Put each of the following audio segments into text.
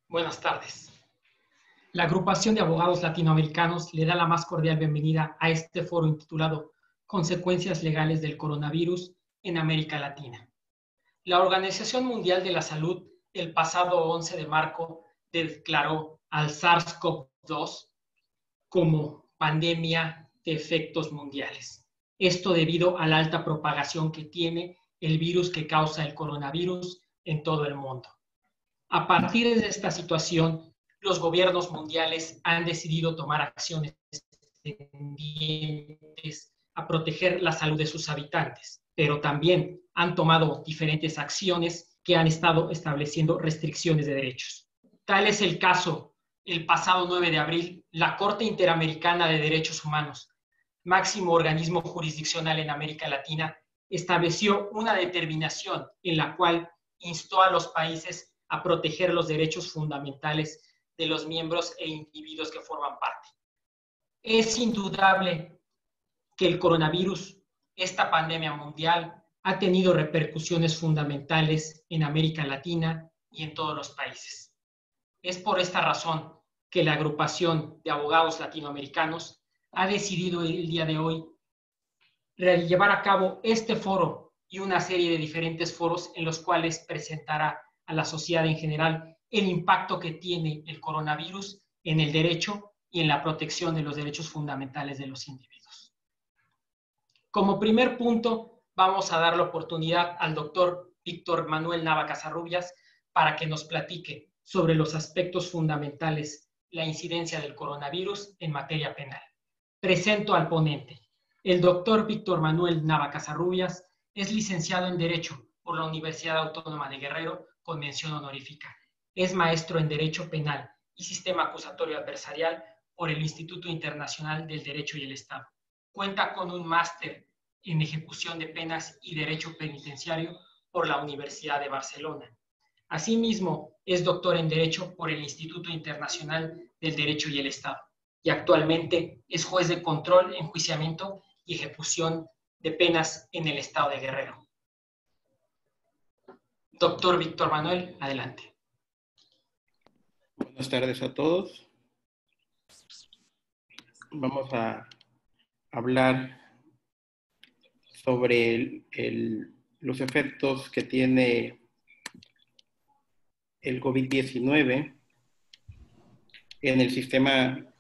Buenas tardes. La Agrupación de Abogados Latinoamericanos le da la más cordial bienvenida a este foro intitulado Consecuencias legales del coronavirus en América Latina. La Organización Mundial de la Salud el pasado 11 de marzo declaró al SARS-CoV-2 como pandemia de efectos mundiales. Esto debido a la alta propagación que tiene el virus que causa el coronavirus en todo el mundo. A partir de esta situación, los gobiernos mundiales han decidido tomar acciones tendientes a proteger la salud de sus habitantes, pero también han tomado diferentes acciones que han estado estableciendo restricciones de derechos. Tal es el caso, el pasado 9 de abril, la Corte Interamericana de Derechos Humanos, máximo organismo jurisdiccional en América Latina, estableció una determinación en la cual instó a los países a proteger los derechos fundamentales de los miembros e individuos que forman parte. Es indudable que el coronavirus, esta pandemia mundial, ha tenido repercusiones fundamentales en América Latina y en todos los países. Es por esta razón que la Agrupación de Abogados Latinoamericanos ha decidido el día de hoy llevar a cabo este foro y una serie de diferentes foros en los cuales presentará a la sociedad en general el impacto que tiene el coronavirus en el derecho y en la protección de los derechos fundamentales de los individuos. Como primer punto, vamos a dar la oportunidad al doctor Víctor Manuel Nava Casarrubias para que nos platique sobre los aspectos fundamentales, la incidencia del coronavirus en materia penal. Presento al ponente. El doctor Víctor Manuel Nava Casarrubias es licenciado en Derecho por la Universidad Autónoma de Guerrero con mención honorífica. Es maestro en Derecho Penal y Sistema Acusatorio Adversarial por el Instituto Internacional del Derecho y el Estado. Cuenta con un máster en Ejecución de Penas y Derecho Penitenciario por la Universidad de Barcelona. Asimismo, es doctor en Derecho por el Instituto Internacional del Derecho y el Estado. Y actualmente es juez de control, enjuiciamiento y ejecución de penas en el Estado de Guerrero. Doctor Víctor Manuel, adelante. Buenas tardes a todos. Vamos a hablar sobre los efectos que tiene el COVID-19 en el sistema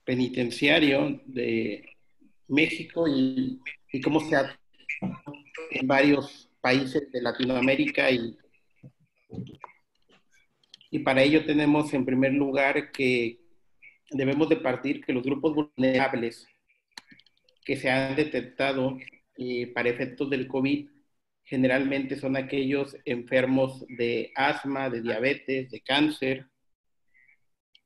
penitenciario de México y cómo se ha en varios países de Latinoamérica y para ello tenemos en primer lugar que debemos de partir que los grupos vulnerables que se han detectado para efectos del COVID generalmente son aquellos enfermos de asma, de diabetes, de cáncer,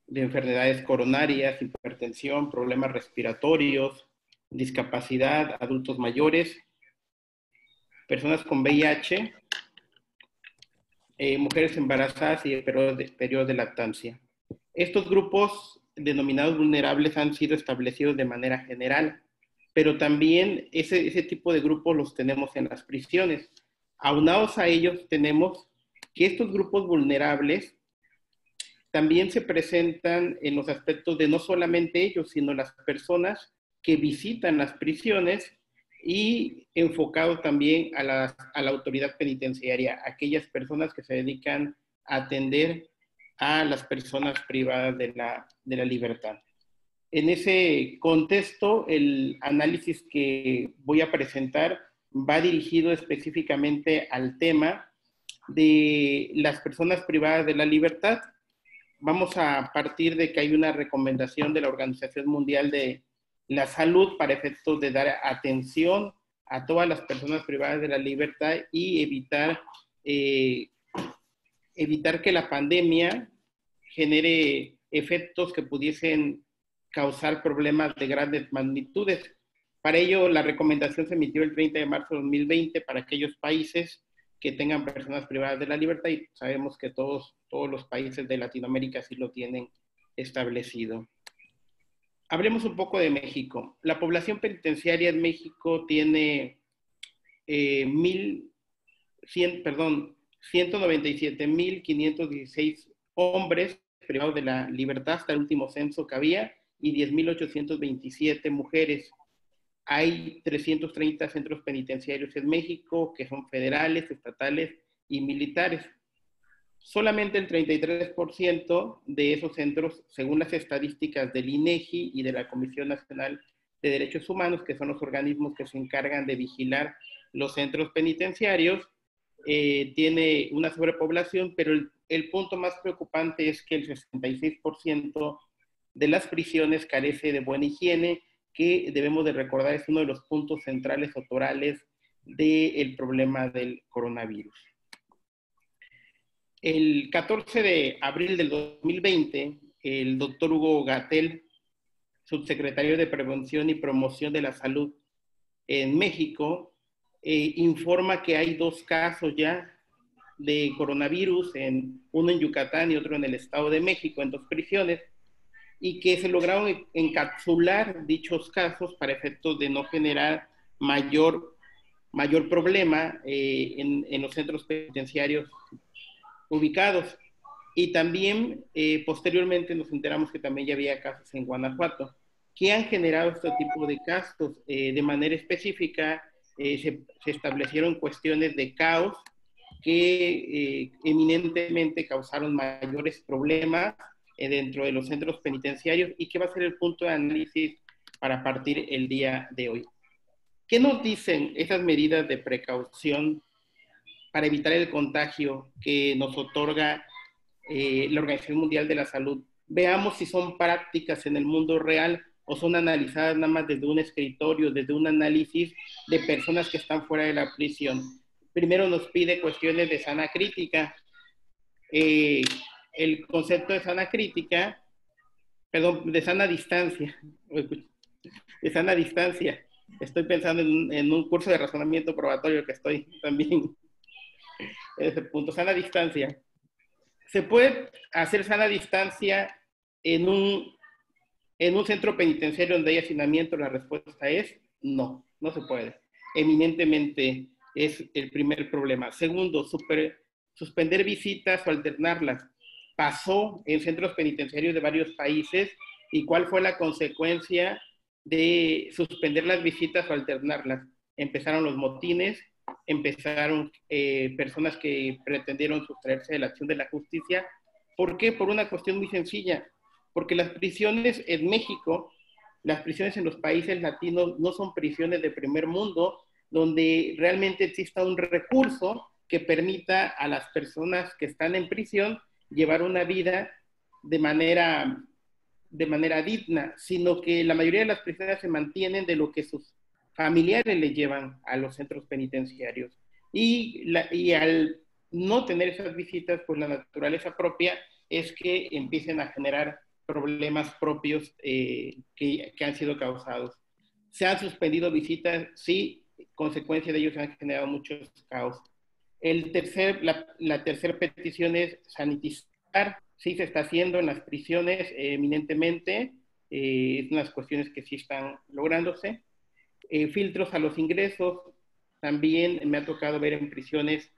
de enfermedades coronarias, hipertensión, problemas respiratorios, discapacidad, adultos mayores, personas con VIH, mujeres embarazadas y periodos de lactancia. Estos grupos denominados vulnerables han sido establecidos de manera general, pero también ese tipo de grupos los tenemos en las prisiones. Aunados a ellos tenemos que estos grupos vulnerables también se presentan en los aspectos de no solamente ellos, sino las personas que visitan las prisiones y enfocado también a la autoridad penitenciaria, aquellas personas que se dedican a atender a las personas privadas de la libertad. En ese contexto, el análisis que voy a presentar va dirigido específicamente al tema de las personas privadas de la libertad. Vamos a partir de que hay una recomendación de la Organización Mundial de la Salud para efectos de dar atención a todas las personas privadas de la libertad y evitar que la pandemia genere efectos que pudiesen causar problemas de grandes magnitudes. Para ello, la recomendación se emitió el 30 de marzo de 2020 para aquellos países que tengan personas privadas de la libertad y sabemos que todos los países de Latinoamérica sí lo tienen establecido. Hablemos un poco de México. La población penitenciaria en México tiene 197.516 hombres privados de la libertad hasta el último censo que había y 10.827 mujeres. Hay 330 centros penitenciarios en México que son federales, estatales y militares. Solamente el 33% de esos centros, según las estadísticas del INEGI y de la Comisión Nacional de Derechos Humanos, que son los organismos que se encargan de vigilar los centros penitenciarios, tiene una sobrepoblación, pero el punto más preocupante es que el 66% de las prisiones carece de buena higiene, que debemos de recordar es uno de los puntos centrales o torales del problema del coronavirus. El 14 de abril del 2020, el doctor Hugo Gatell, subsecretario de Prevención y Promoción de la Salud en México, informa que hay 2 casos ya de coronavirus, uno en Yucatán y otro en el Estado de México, en 2 prisiones, y que se lograron encapsular dichos casos para efectos de no generar mayor problema en los centros penitenciarios ubicados. Y también posteriormente nos enteramos que también ya había casos en Guanajuato que han generado este tipo de casos. De manera específica se establecieron cuestiones de caos que eminentemente causaron mayores problemas dentro de los centros penitenciarios y que va a ser el punto de análisis para partir el día de hoy. ¿Qué nos dicen esas medidas de precaución para evitar el contagio que nos otorga la Organización Mundial de la Salud? Veamos si son prácticas en el mundo real o son analizadas nada más desde un escritorio, desde un análisis de personas que están fuera de la prisión. Primero nos pide cuestiones de sana crítica. El concepto de sana crítica, perdón, de sana distancia, de sana distancia. Estoy pensando en un curso de razonamiento probatorio que estoy también en ese punto, sana distancia. ¿Se puede hacer sana distancia en un centro penitenciario donde hay hacinamiento? La respuesta es no, no se puede. Eminentemente es el primer problema. Segundo, suspender visitas o alternarlas. Pasó en centros penitenciarios de varios países. ¿Y cuál fue la consecuencia de suspender las visitas o alternarlas? Empezaron los motines, empezaron personas que pretendieron sustraerse de la acción de la justicia. ¿Por qué? Por una cuestión muy sencilla. Porque las prisiones en México, las prisiones en los países latinos no son prisiones de primer mundo, donde realmente exista un recurso que permita a las personas que están en prisión llevar una vida de manera digna, sino que la mayoría de las prisiones se mantienen de lo que sus familiares les llevan a los centros penitenciarios. Y al no tener esas visitas, pues la naturaleza propia es que empiecen a generar problemas propios que han sido causados. Se han suspendido visitas, sí, consecuencia de ello se han generado muchos caos. La tercera petición es sanitizar. Sí se está haciendo en las prisiones eminentemente, es unas cuestiones que sí están lográndose. Filtros a los ingresos, también me ha tocado ver en prisiones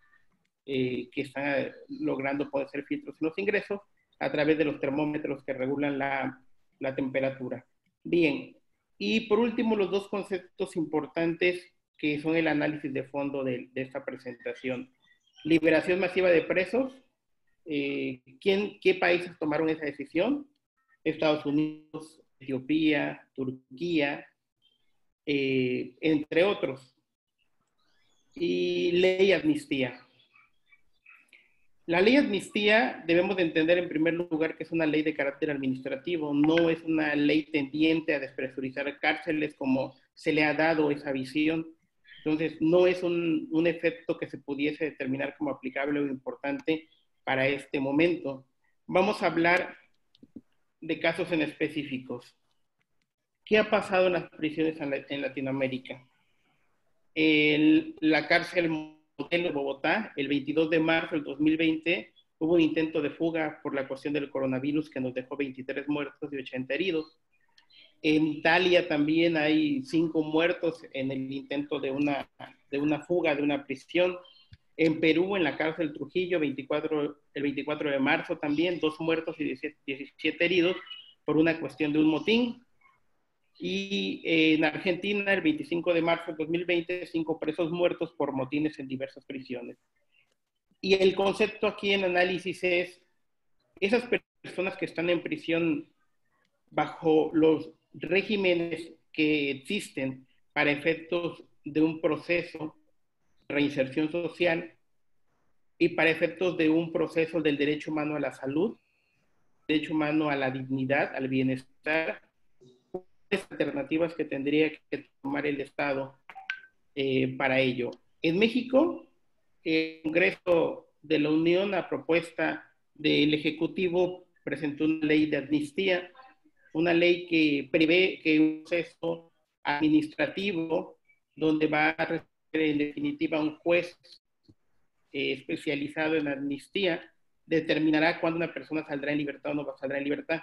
que están logrando poder ser filtros en los ingresos a través de los termómetros que regulan la temperatura. Bien, y por último los 2 conceptos importantes que son el análisis de fondo de esta presentación. Liberación masiva de presos. ¿Qué países tomaron esa decisión? Estados Unidos, Etiopía, Turquía, entre otros. Y ley amnistía. La ley amnistía debemos de entender en primer lugar que es una ley de carácter administrativo, no es una ley tendiente a despresurizar cárceles como se le ha dado esa visión. Entonces, no es un efecto que se pudiese determinar como aplicable o importante para este momento. Vamos a hablar de casos en específicos. ¿Qué ha pasado en las prisiones en Latinoamérica? La cárcel Modelo de Bogotá, el 22 de marzo del 2020, hubo un intento de fuga por la cuestión del coronavirus que nos dejó 23 muertos y 80 heridos. En Italia también hay 5 muertos en el intento de una fuga de una prisión. En Perú, en la cárcel Trujillo, el 24 de marzo también, 2 muertos y 17 heridos por una cuestión de un motín. Y en Argentina, el 25 de marzo de 2020, 5 presos muertos por motines en diversas prisiones. Y el concepto aquí en análisis es, esas personas que están en prisión bajo los regímenes que existen para efectos de un proceso de reinserción social y para efectos de un proceso del derecho humano a la salud, derecho humano a la dignidad, al bienestar, las alternativas que tendría que tomar el Estado para ello. En México, el Congreso de la Unión, a propuesta del Ejecutivo, presentó una ley de amnistía, una ley que prevé que un proceso administrativo donde va a resolver en definitiva un juez especializado en amnistía, determinará cuándo una persona saldrá en libertad o no saldrá en libertad.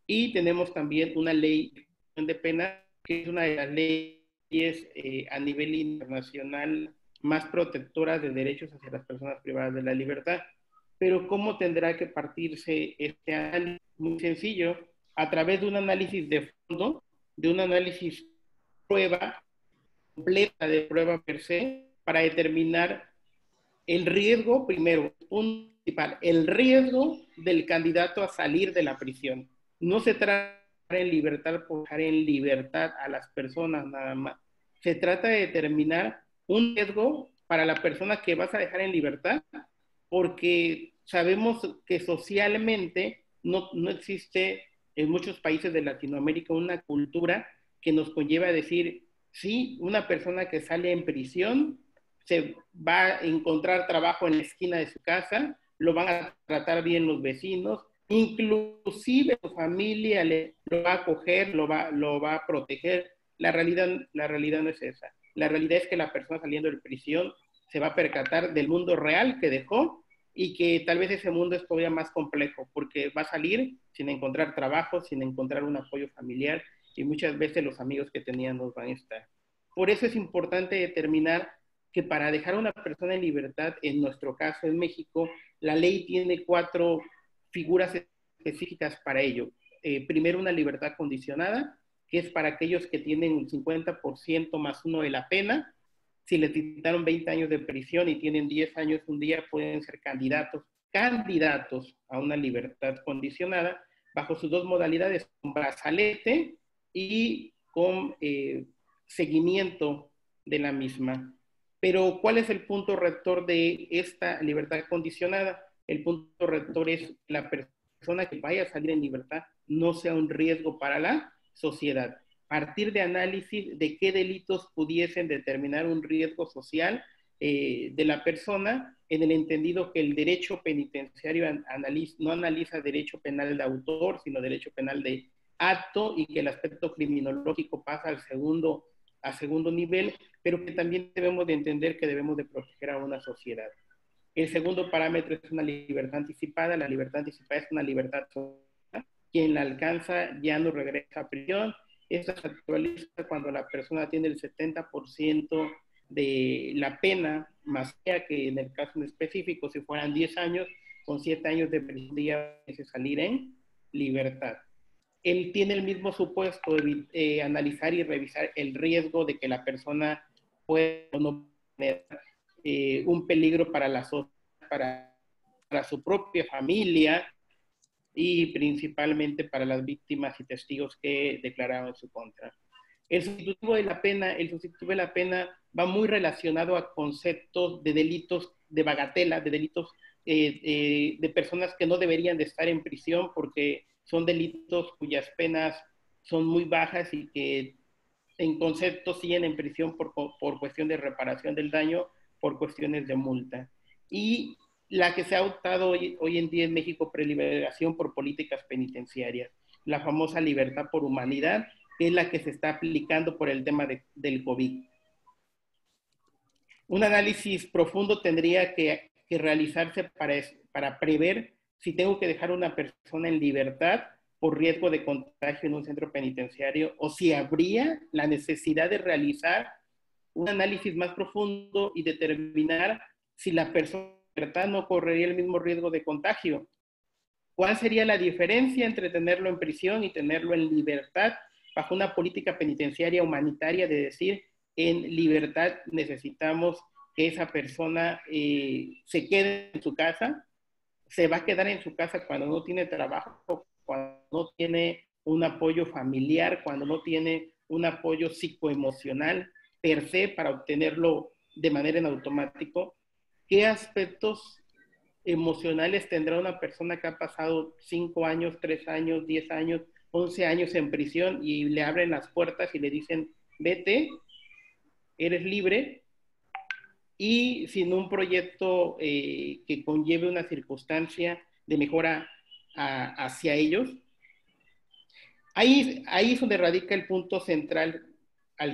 Y tenemos también una ley de pena, que es una de las leyes a nivel internacional más protectoras de derechos hacia las personas privadas de la libertad. Pero ¿cómo tendrá que partirse este análisis? Muy sencillo, a través de un análisis de fondo, de un análisis prueba, completa de prueba per se, para determinar el riesgo, primero, principal, el riesgo del candidato a salir de la prisión. No se trata de en libertad por dejar en libertad a las personas nada más. Se trata de determinar un riesgo para la persona que vas a dejar en libertad, porque sabemos que socialmente no existe en muchos países de Latinoamérica una cultura que nos conlleva a decir, sí, una persona que sale en prisión se va a encontrar trabajo en la esquina de su casa, lo van a tratar bien los vecinos, inclusive su familia lo va a acoger, lo va a proteger. La realidad no es esa. La realidad es que la persona saliendo de prisión se va a percatar del mundo real que dejó y que tal vez ese mundo es todavía más complejo, porque va a salir sin encontrar trabajo, sin encontrar un apoyo familiar, y muchas veces los amigos que tenían no van a estar. Por eso es importante determinar que para dejar a una persona en libertad, en nuestro caso en México, la ley tiene 4 figuras específicas para ello. Primero, una libertad condicionada, que es para aquellos que tienen un 50% más 1 de la pena. Si les quitaron 20 años de prisión y tienen 10 años un día, pueden ser candidatos a una libertad condicionada bajo sus 2 modalidades, con brazalete y con seguimiento de la misma. Pero, ¿cuál es el punto rector de esta libertad condicionada? El punto rector es la persona que vaya a salir en libertad no sea un riesgo para la sociedad. Partir de análisis de qué delitos pudiesen determinar un riesgo social de la persona, en el entendido que el derecho penitenciario no analiza derecho penal de autor, sino derecho penal de acto, y que el aspecto criminológico pasa a segundo nivel, pero que también debemos de entender que debemos de proteger a una sociedad. El segundo parámetro es una libertad anticipada. La libertad anticipada es una libertad social. Quien la alcanza ya no regresa a prisión. Esta se actualiza cuando la persona tiene el 70% de la pena, más que en el caso en específico, si fueran 10 años, con 7 años de prisión ya se salir en libertad. Él tiene el mismo supuesto de analizar y revisar el riesgo de que la persona pueda o no tener un peligro para la sociedad, para su propia familia y principalmente para las víctimas y testigos que declararon en su contra. El sustitutivo de la pena va muy relacionado a conceptos de delitos de bagatela, de delitos de personas que no deberían de estar en prisión porque son delitos cuyas penas son muy bajas y que en concepto siguen en prisión por cuestión de reparación del daño, por cuestiones de multa. Y la que se ha optado hoy en día en México, preliberación por políticas penitenciarias, la famosa libertad por humanidad, que es la que se está aplicando por el tema del COVID. Un análisis profundo tendría que realizarse para prever si tengo que dejar a una persona en libertad por riesgo de contagio en un centro penitenciario, o si habría la necesidad de realizar un análisis más profundo y determinar si la persona en libertad no correría el mismo riesgo de contagio. ¿Cuál sería la diferencia entre tenerlo en prisión y tenerlo en libertad bajo una política penitenciaria humanitaria de decir, en libertad necesitamos que esa persona se quede en su casa? Se va a quedar en su casa cuando no tiene trabajo, cuando no tiene un apoyo familiar, cuando no tiene un apoyo psicoemocional per se para obtenerlo de manera en automático. ¿Qué aspectos emocionales tendrá una persona que ha pasado 5 años, 3 años, 10 años, 11 años en prisión y le abren las puertas y le dicen, vete, eres libre, y sin un proyecto que conlleve una circunstancia de mejora hacia ellos? Ahí es donde radica el punto central en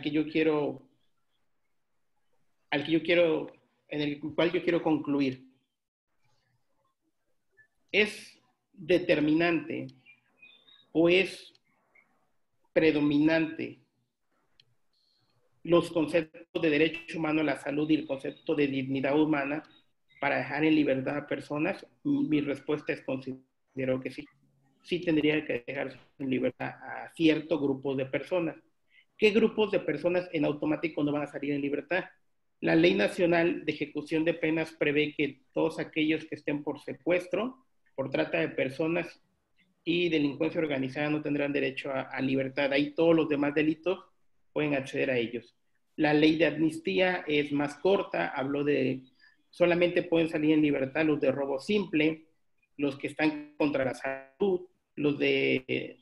el cual yo quiero concluir. Es determinante o es predominante los conceptos de derecho humano a la salud y el concepto de dignidad humana para dejar en libertad a personas. Mi respuesta es considero que sí. Sí tendría que dejarse en libertad a cierto grupo de personas. ¿Qué grupos de personas en automático no van a salir en libertad? La Ley Nacional de Ejecución de Penas prevé que todos aquellos que estén por secuestro, por trata de personas y delincuencia organizada no tendrán derecho a libertad. Ahí todos los demás delitos pueden acceder a ellos. La ley de amnistía es más corta, habló de solamente pueden salir en libertad los de robo simple, los que están contra la salud, los de,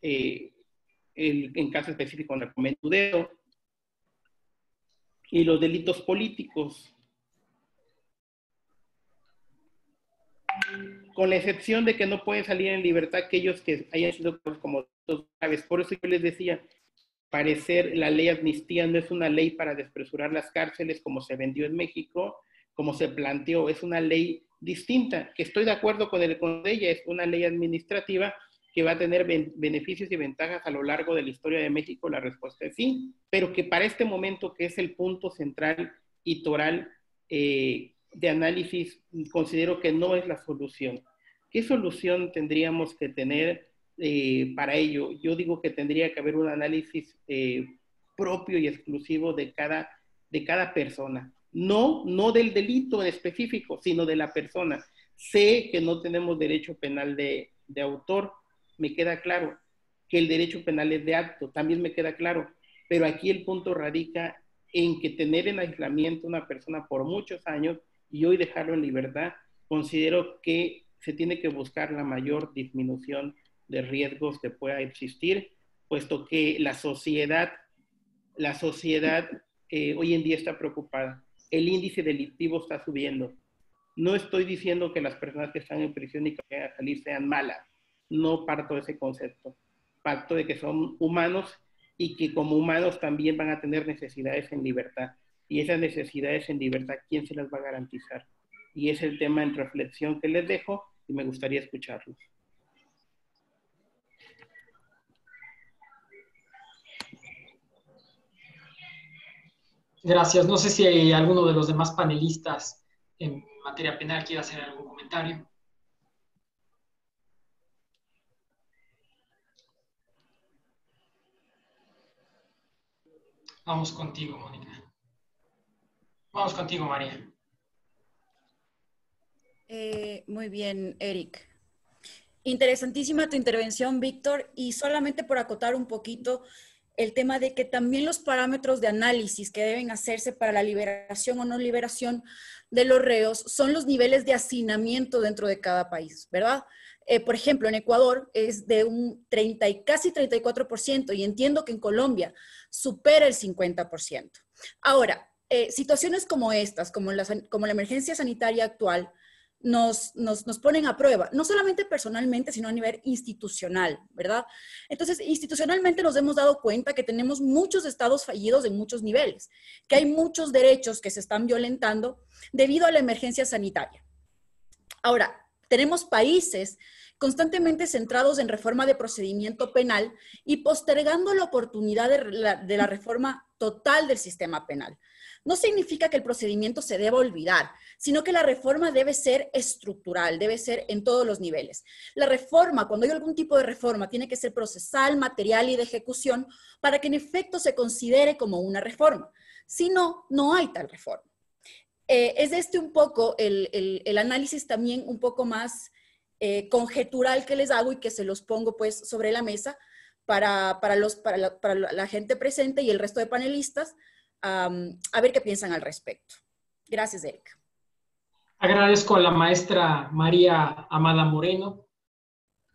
en caso específico, narcomenudeo, y los delitos políticos, con la excepción de que no pueden salir en libertad aquellos que hayan sido como graves. Por eso yo les decía, parecer la ley amnistía no es una ley para despresurar las cárceles como se vendió en México, como se planteó, es una ley distinta, que estoy de acuerdo con ella, es una ley administrativa que va a tener beneficios y ventajas a lo largo de la historia de México. La respuesta es sí, pero que para este momento, que es el punto central y toral de análisis, considero que no es la solución. ¿Qué solución tendríamos que tener para ello? Yo digo que tendría que haber un análisis propio y exclusivo de cada persona. No del delito en específico, sino de la persona. Sé que no tenemos derecho penal de autor, me queda claro. Que el derecho penal es de acto, también me queda claro. Pero aquí el punto radica en que tener en aislamiento a una persona por muchos años y hoy dejarlo en libertad, considero que se tiene que buscar la mayor disminución de riesgos que pueda existir, puesto que la sociedad hoy en día está preocupada. El índice delictivo está subiendo. No estoy diciendo que las personas que están en prisión y que vayan a salir sean malas. No parto de ese concepto. Parto de que son humanos y que como humanos también van a tener necesidades en libertad. Y esas necesidades en libertad, ¿quién se las va a garantizar? Y es el tema en reflexión que les dejo y me gustaría escucharlos. Gracias. No sé si alguno de los demás panelistas en materia penal quiere hacer algún comentario. Vamos contigo, Mónica. Vamos contigo, María. Muy bien, Eric. Interesantísima tu intervención, Víctor, y solamente por acotar un poquito el tema de que también los parámetros de análisis que deben hacerse para la liberación o no liberación de los reos son los niveles de hacinamiento dentro de cada país, ¿verdad? Por ejemplo, en Ecuador es de un 30 y casi 34%, y entiendo que en Colombia supera el 50%. Ahora, situaciones como estas, como la emergencia sanitaria actual, nos ponen a prueba, no solamente personalmente, sino a nivel institucional, ¿verdad? Entonces, institucionalmente nos hemos dado cuenta que tenemos muchos estados fallidos en muchos niveles, que hay muchos derechos que se están violentando debido a la emergencia sanitaria. Ahora, tenemos países constantemente centrados en reforma de procedimiento penal y postergando la oportunidad de la reforma total del sistema penal. No significa que el procedimiento se deba olvidar, sino que la reforma debe ser estructural, debe ser en todos los niveles. La reforma, cuando hay algún tipo de reforma, tiene que ser procesal, material y de ejecución para que en efecto se considere como una reforma. Si no, no hay tal reforma. Es un poco el análisis también un poco más conjetural que les hago y que se los pongo pues sobre la mesa para la gente presente y el resto de panelistas, a ver qué piensan al respecto. Gracias, Erika. Agradezco a la maestra María Amada Moreno,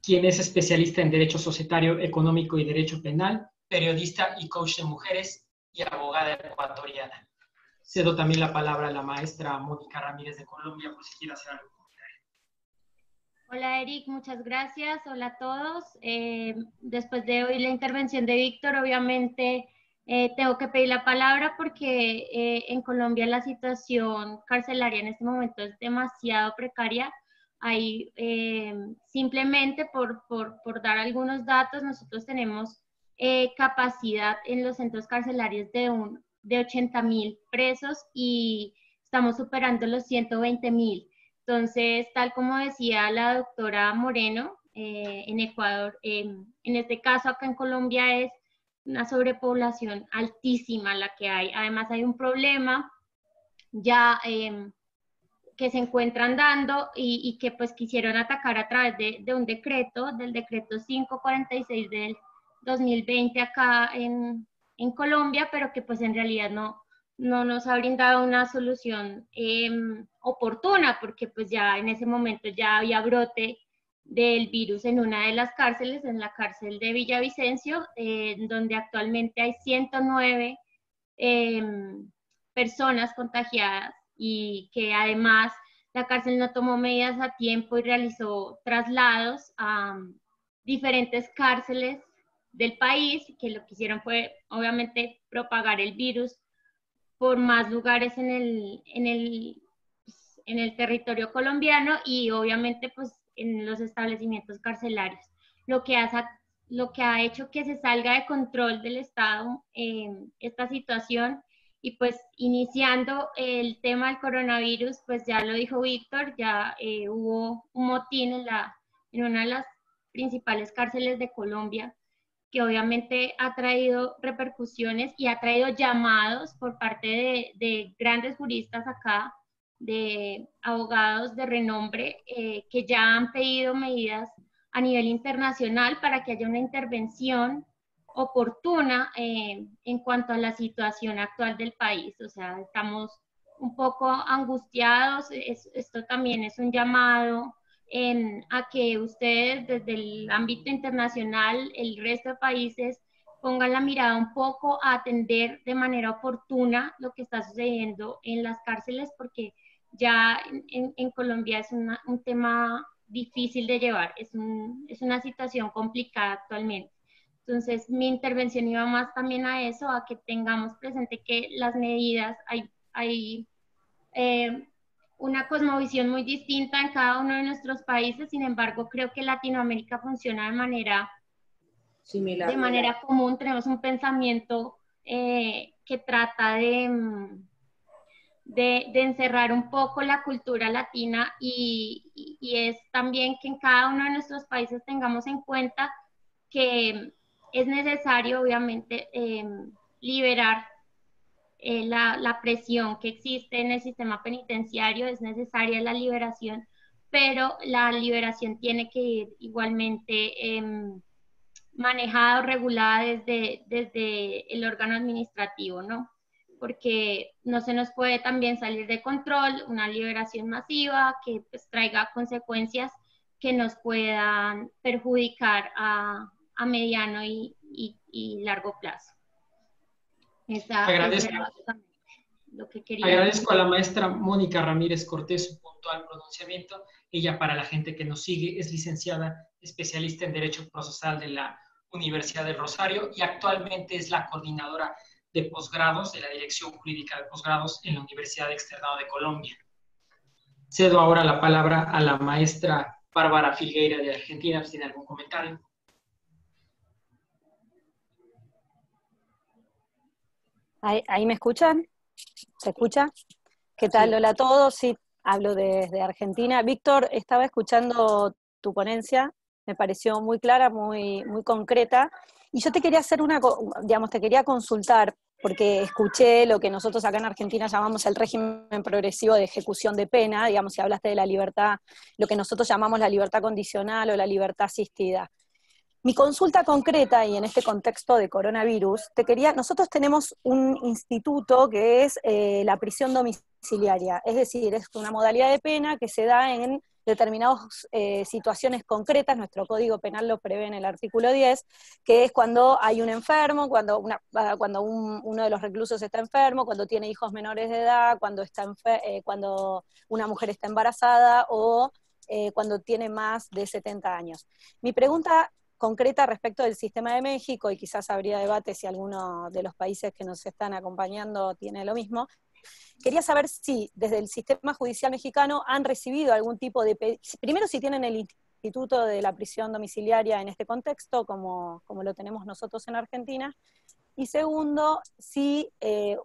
quien es especialista en Derecho Societario, Económico y Derecho Penal, periodista y coach de mujeres y abogada ecuatoriana. Cedo también la palabra a la maestra Mónica Ramírez de Colombia, por si quiere hacer algo. Hola Eric, muchas gracias. Hola a todos. Después de oír la intervención de Víctor, obviamente tengo que pedir la palabra porque en Colombia la situación carcelaria en este momento es demasiado precaria. Hay, simplemente por dar algunos datos, nosotros tenemos capacidad en los centros carcelarios de 80.000 presos y estamos superando los 120.000. Entonces, tal como decía la doctora Moreno, en Ecuador, en este caso acá en Colombia es una sobrepoblación altísima la que hay. Además hay un problema ya que se encuentran dando y que pues quisieron atacar a través de un decreto, del decreto 546 del 2020 acá en Colombia, pero que pues en realidad no nos ha brindado una solución oportuna, porque pues ya en ese momento ya había brote del virus en una de las cárceles, en la cárcel de Villavicencio, donde actualmente hay 109 personas contagiadas y que además la cárcel no tomó medidas a tiempo y realizó traslados a diferentes cárceles del país, que lo que hicieron fue obviamente propagar el virus por más lugares en el territorio colombiano y obviamente pues en los establecimientos carcelarios, lo que ha hecho que se salga de control del Estado esta situación. Y pues iniciando el tema del coronavirus, pues ya lo dijo Víctor, ya hubo un motín en una de las principales cárceles de Colombia, que obviamente ha traído repercusiones y ha traído llamados por parte de grandes juristas acá, de abogados de renombre, que ya han pedido medidas a nivel internacional para que haya una intervención oportuna en cuanto a la situación actual del país. O sea, estamos un poco angustiados. Esto también es un llamado a que ustedes desde el ámbito internacional, el resto de países, pongan la mirada un poco a atender de manera oportuna lo que está sucediendo en las cárceles, porque ya en Colombia es un tema difícil de llevar, es una situación complicada actualmente. Entonces, mi intervención iba más también a eso, a que tengamos presente que las medidas, hay una cosmovisión muy distinta en cada uno de nuestros países. Sin embargo, creo que Latinoamérica funciona de manera similar, de manera común. Tenemos un pensamiento que trata de encerrar un poco la cultura latina y es también que en cada uno de nuestros países tengamos en cuenta que es necesario, obviamente, liberar la presión que existe en el sistema penitenciario. Es necesaria la liberación, pero la liberación tiene que ir igualmente manejada o regulada desde el órgano administrativo, ¿no? Porque no se nos puede también salir de control una liberación masiva que pues traiga consecuencias que nos puedan perjudicar a mediano y largo plazo. Agradezco a la maestra Mónica Ramírez Cortés su puntual pronunciamiento. Ella, para la gente que nos sigue, es licenciada especialista en Derecho Procesal de la Universidad del Rosario y actualmente es la coordinadora de posgrados de la Dirección Jurídica de Posgrados en la Universidad Externado de Colombia. Cedo ahora la palabra a la maestra Bárbara Filgueira de Argentina. ¿Tiene algún comentario? ¿Ahí me escuchan? ¿Se escucha? ¿Qué tal? Sí. Hola a todos. Sí, hablo desde Argentina. Víctor, estaba escuchando tu ponencia, me pareció muy clara, muy concreta, y yo te quería hacer te quería consultar, porque escuché lo que nosotros acá en Argentina llamamos el régimen progresivo de ejecución de pena, digamos, si hablaste de la libertad, lo que nosotros llamamos la libertad condicional o la libertad asistida. Mi consulta concreta, y en este contexto de coronavirus, nosotros tenemos un instituto que es la prisión domiciliaria, es decir, es una modalidad de pena que se da en determinadas situaciones concretas. Nuestro Código Penal lo prevé en el artículo 10, que es cuando hay un enfermo, cuando uno de los reclusos está enfermo, cuando tiene hijos menores de edad, cuando una mujer está embarazada o cuando tiene más de 70 años. Mi pregunta concreta respecto del sistema de México, y quizás habría debate si alguno de los países que nos están acompañando tiene lo mismo. Quería saber si desde el sistema judicial mexicano han recibido algún tipo de... Primero, si tienen el instituto de la prisión domiciliaria en este contexto, como lo tenemos nosotros en Argentina. Y segundo, si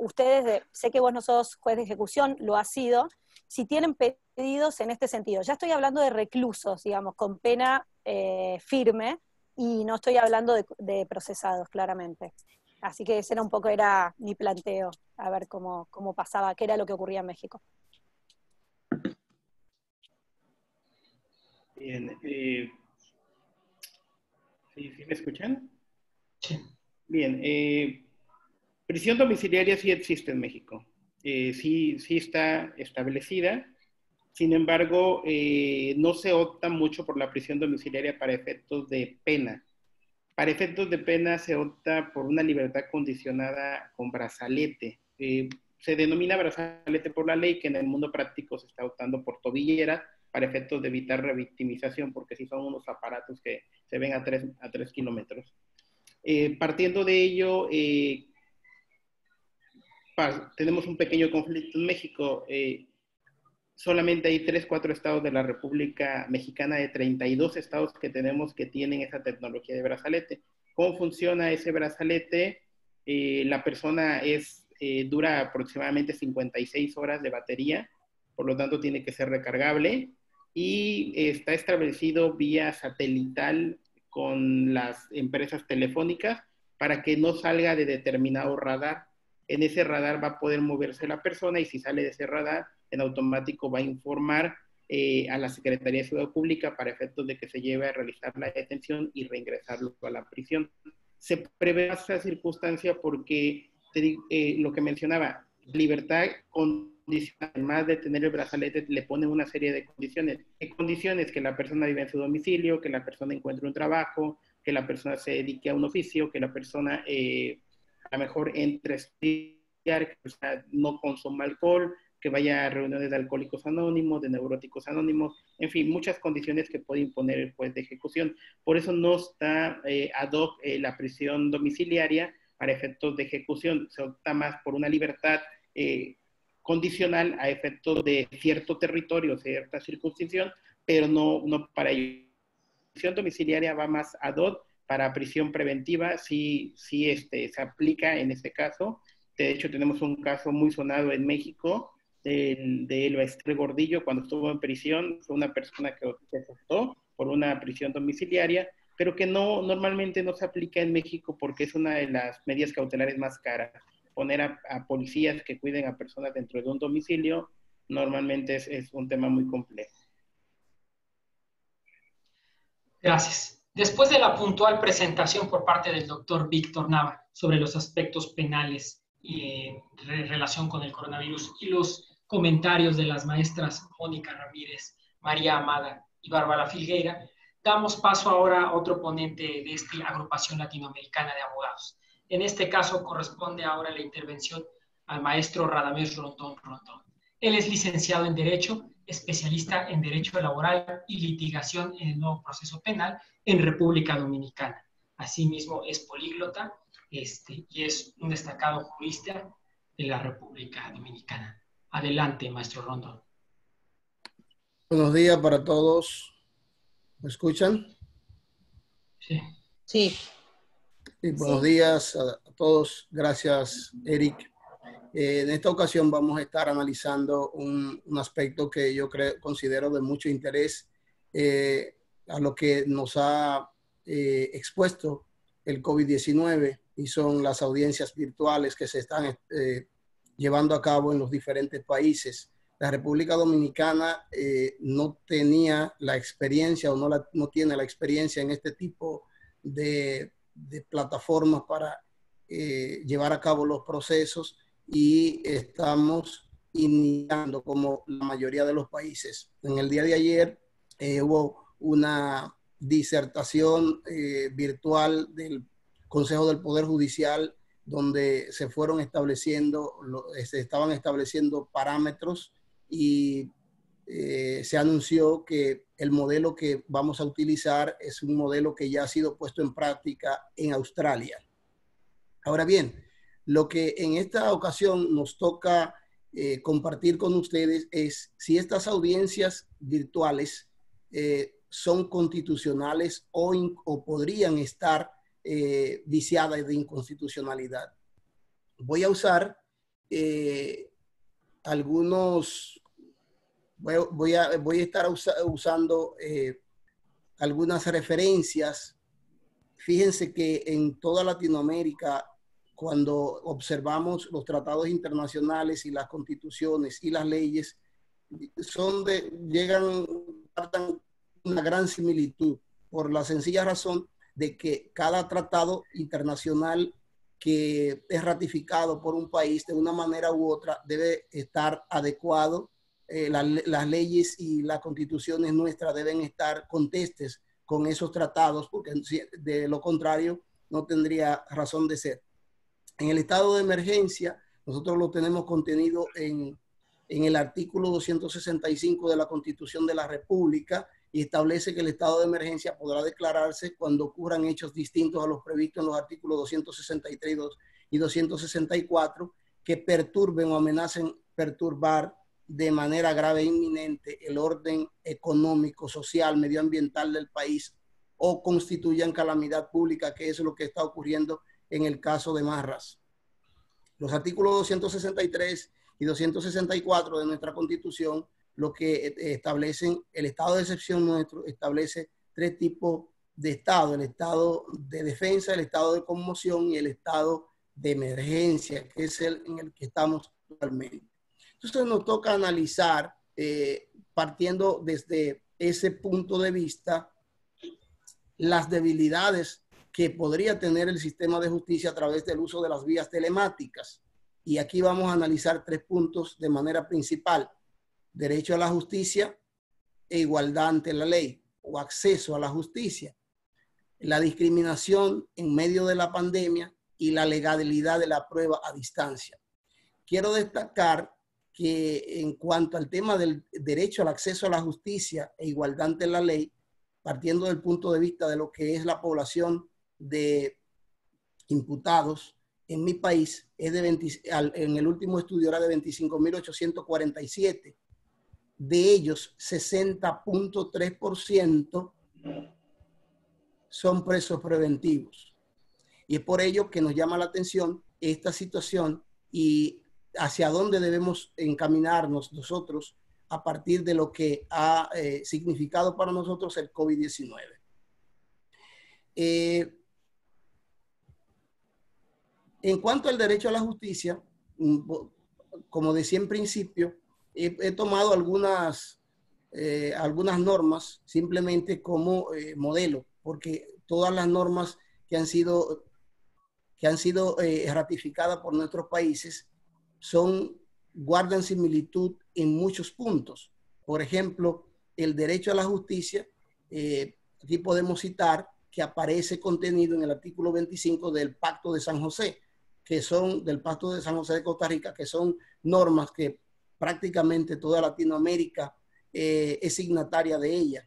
ustedes, sé que vos no sos juez de ejecución, lo has sido, si tienen pedidos en este sentido. Ya estoy hablando de reclusos, digamos, con pena firme, y no estoy hablando de procesados, claramente. Así que ese era un poco mi planteo, a ver cómo pasaba, qué era lo que ocurría en México. Bien, ¿sí me escuchan? Sí. Bien, prisión domiciliaria sí existe en México, sí está establecida. Sin embargo, no se opta mucho por la prisión domiciliaria para efectos de pena. Para efectos de pena se opta por una libertad condicionada con brazalete. Se denomina brazalete por la ley, que en el mundo práctico se está optando por tobillera para efectos de evitar revictimización, porque sí son unos aparatos que se ven a 3 kilómetros. Partiendo de ello, tenemos un pequeño conflicto en México. Solamente hay 3, 4 estados de la República Mexicana, de 32 estados que tenemos, que tienen esa tecnología de brazalete. ¿Cómo funciona ese brazalete? La persona dura aproximadamente 56 horas de batería, por lo tanto tiene que ser recargable, y está establecido vía satelital con las empresas telefónicas para que no salga de determinado radar. En ese radar va a poder moverse la persona, y si sale de ese radar, en automático va a informar a la Secretaría de Seguridad Pública para efectos de que se lleve a realizar la detención y reingresarlo a la prisión. Se prevé esa circunstancia porque lo que mencionaba, libertad condicional, además de tener el brazalete, le ponen una serie de condiciones. ¿Qué condiciones? Que la persona vive en su domicilio, que la persona encuentre un trabajo, que la persona se dedique a un oficio, que la persona a lo mejor entre a estudiar, que no consuma alcohol, que vaya a reuniones de alcohólicos anónimos, de neuróticos anónimos, en fin, muchas condiciones que puede imponer el juez de ejecución. Por eso no está ad hoc la prisión domiciliaria para efectos de ejecución. Se opta más por una libertad condicional a efectos de cierto territorio, cierta circunscripción, pero no para ello. La prisión domiciliaria va más ad hoc para prisión preventiva, sí se aplica en este caso. De hecho, tenemos un caso muy sonado en México, de Elba Estrella Gordillo. Cuando estuvo en prisión, fue una persona que se optó por una prisión domiciliaria, pero que normalmente no se aplica en México porque es una de las medidas cautelares más caras. Poner a policías que cuiden a personas dentro de un domicilio normalmente es un tema muy complejo. Gracias. Después de la puntual presentación por parte del doctor Víctor Nava sobre los aspectos penales en relación con el coronavirus y los comentarios de las maestras Mónica Ramírez, María Amada y Bárbara Filgueira, damos paso ahora a otro ponente de esta agrupación latinoamericana de abogados. En este caso corresponde ahora la intervención al maestro Radamés Rondón Rondón. Él es licenciado en Derecho, especialista en Derecho Laboral y Litigación en el nuevo proceso penal en República Dominicana. Asimismo, es políglota y es un destacado jurista de la República Dominicana. Adelante, maestro Rondón. Buenos días para todos. ¿Me escuchan? Sí. Sí. Y buenos días todos. Gracias, Eric. En esta ocasión vamos a estar analizando un aspecto que yo considero de mucho interés a lo que nos ha expuesto el COVID-19, y son las audiencias virtuales que se están llevando a cabo en los diferentes países. La República Dominicana no tenía la experiencia o no tiene la experiencia en este tipo de plataformas para llevar a cabo los procesos, y estamos iniciando como la mayoría de los países. En el día de ayer hubo una disertación virtual del Consejo del Poder Judicial, donde se estaban estableciendo parámetros, y se anunció que el modelo que vamos a utilizar es un modelo que ya ha sido puesto en práctica en Australia. Ahora bien, lo que en esta ocasión nos toca compartir con ustedes es si estas audiencias virtuales son constitucionales o podrían estar viciadas de inconstitucionalidad. Voy a usar voy a estar usando algunas referencias. Fíjense que en toda Latinoamérica, cuando observamos los tratados internacionales y las constituciones y las leyes, guardan una gran similitud, por la sencilla razón de que cada tratado internacional que es ratificado por un país de una manera u otra debe estar adecuado. Las leyes y las constituciones nuestras deben estar contestes con esos tratados, porque de lo contrario no tendría razón de ser. En el estado de emergencia, nosotros lo tenemos contenido en el artículo 265 de la Constitución de la República, y establece que el estado de emergencia podrá declararse cuando ocurran hechos distintos a los previstos en los artículos 263 y 264 que perturben o amenacen perturbar de manera grave e inminente el orden económico, social, medioambiental del país, o constituyan calamidad pública, que es lo que está ocurriendo en el caso de Marras. Los artículos 263 y 264 de nuestra Constitución, lo que establecen, el estado de excepción nuestro establece tres tipos de estado: el estado de defensa, el estado de conmoción y el estado de emergencia, que es el en el que estamos actualmente. Entonces nos toca analizar, partiendo desde ese punto de vista, las debilidades que podría tener el sistema de justicia a través del uso de las vías telemáticas. Y aquí vamos a analizar tres puntos de manera principal: derecho a la justicia e igualdad ante la ley, o acceso a la justicia, la discriminación en medio de la pandemia y la legalidad de la prueba a distancia. Quiero destacar que en cuanto al tema del derecho al acceso a la justicia e igualdad ante la ley, partiendo del punto de vista de lo que es la población de imputados en mi país, en el último estudio era de 25.847. De ellos, 60.3% son presos preventivos. Y es por ello que nos llama la atención esta situación y hacia dónde debemos encaminarnos nosotros a partir de lo que ha significado para nosotros el COVID-19. En cuanto al derecho a la justicia, como decía en principio, he tomado algunas normas simplemente como modelo, porque todas las normas que han sido ratificadas por nuestros países guardan similitud en muchos puntos. Por ejemplo, el derecho a la justicia, aquí podemos citar que aparece contenido en el artículo 25 del Pacto de San José, del Pacto de San José de Costa Rica, que son normas que prácticamente toda Latinoamérica es signataria de ella.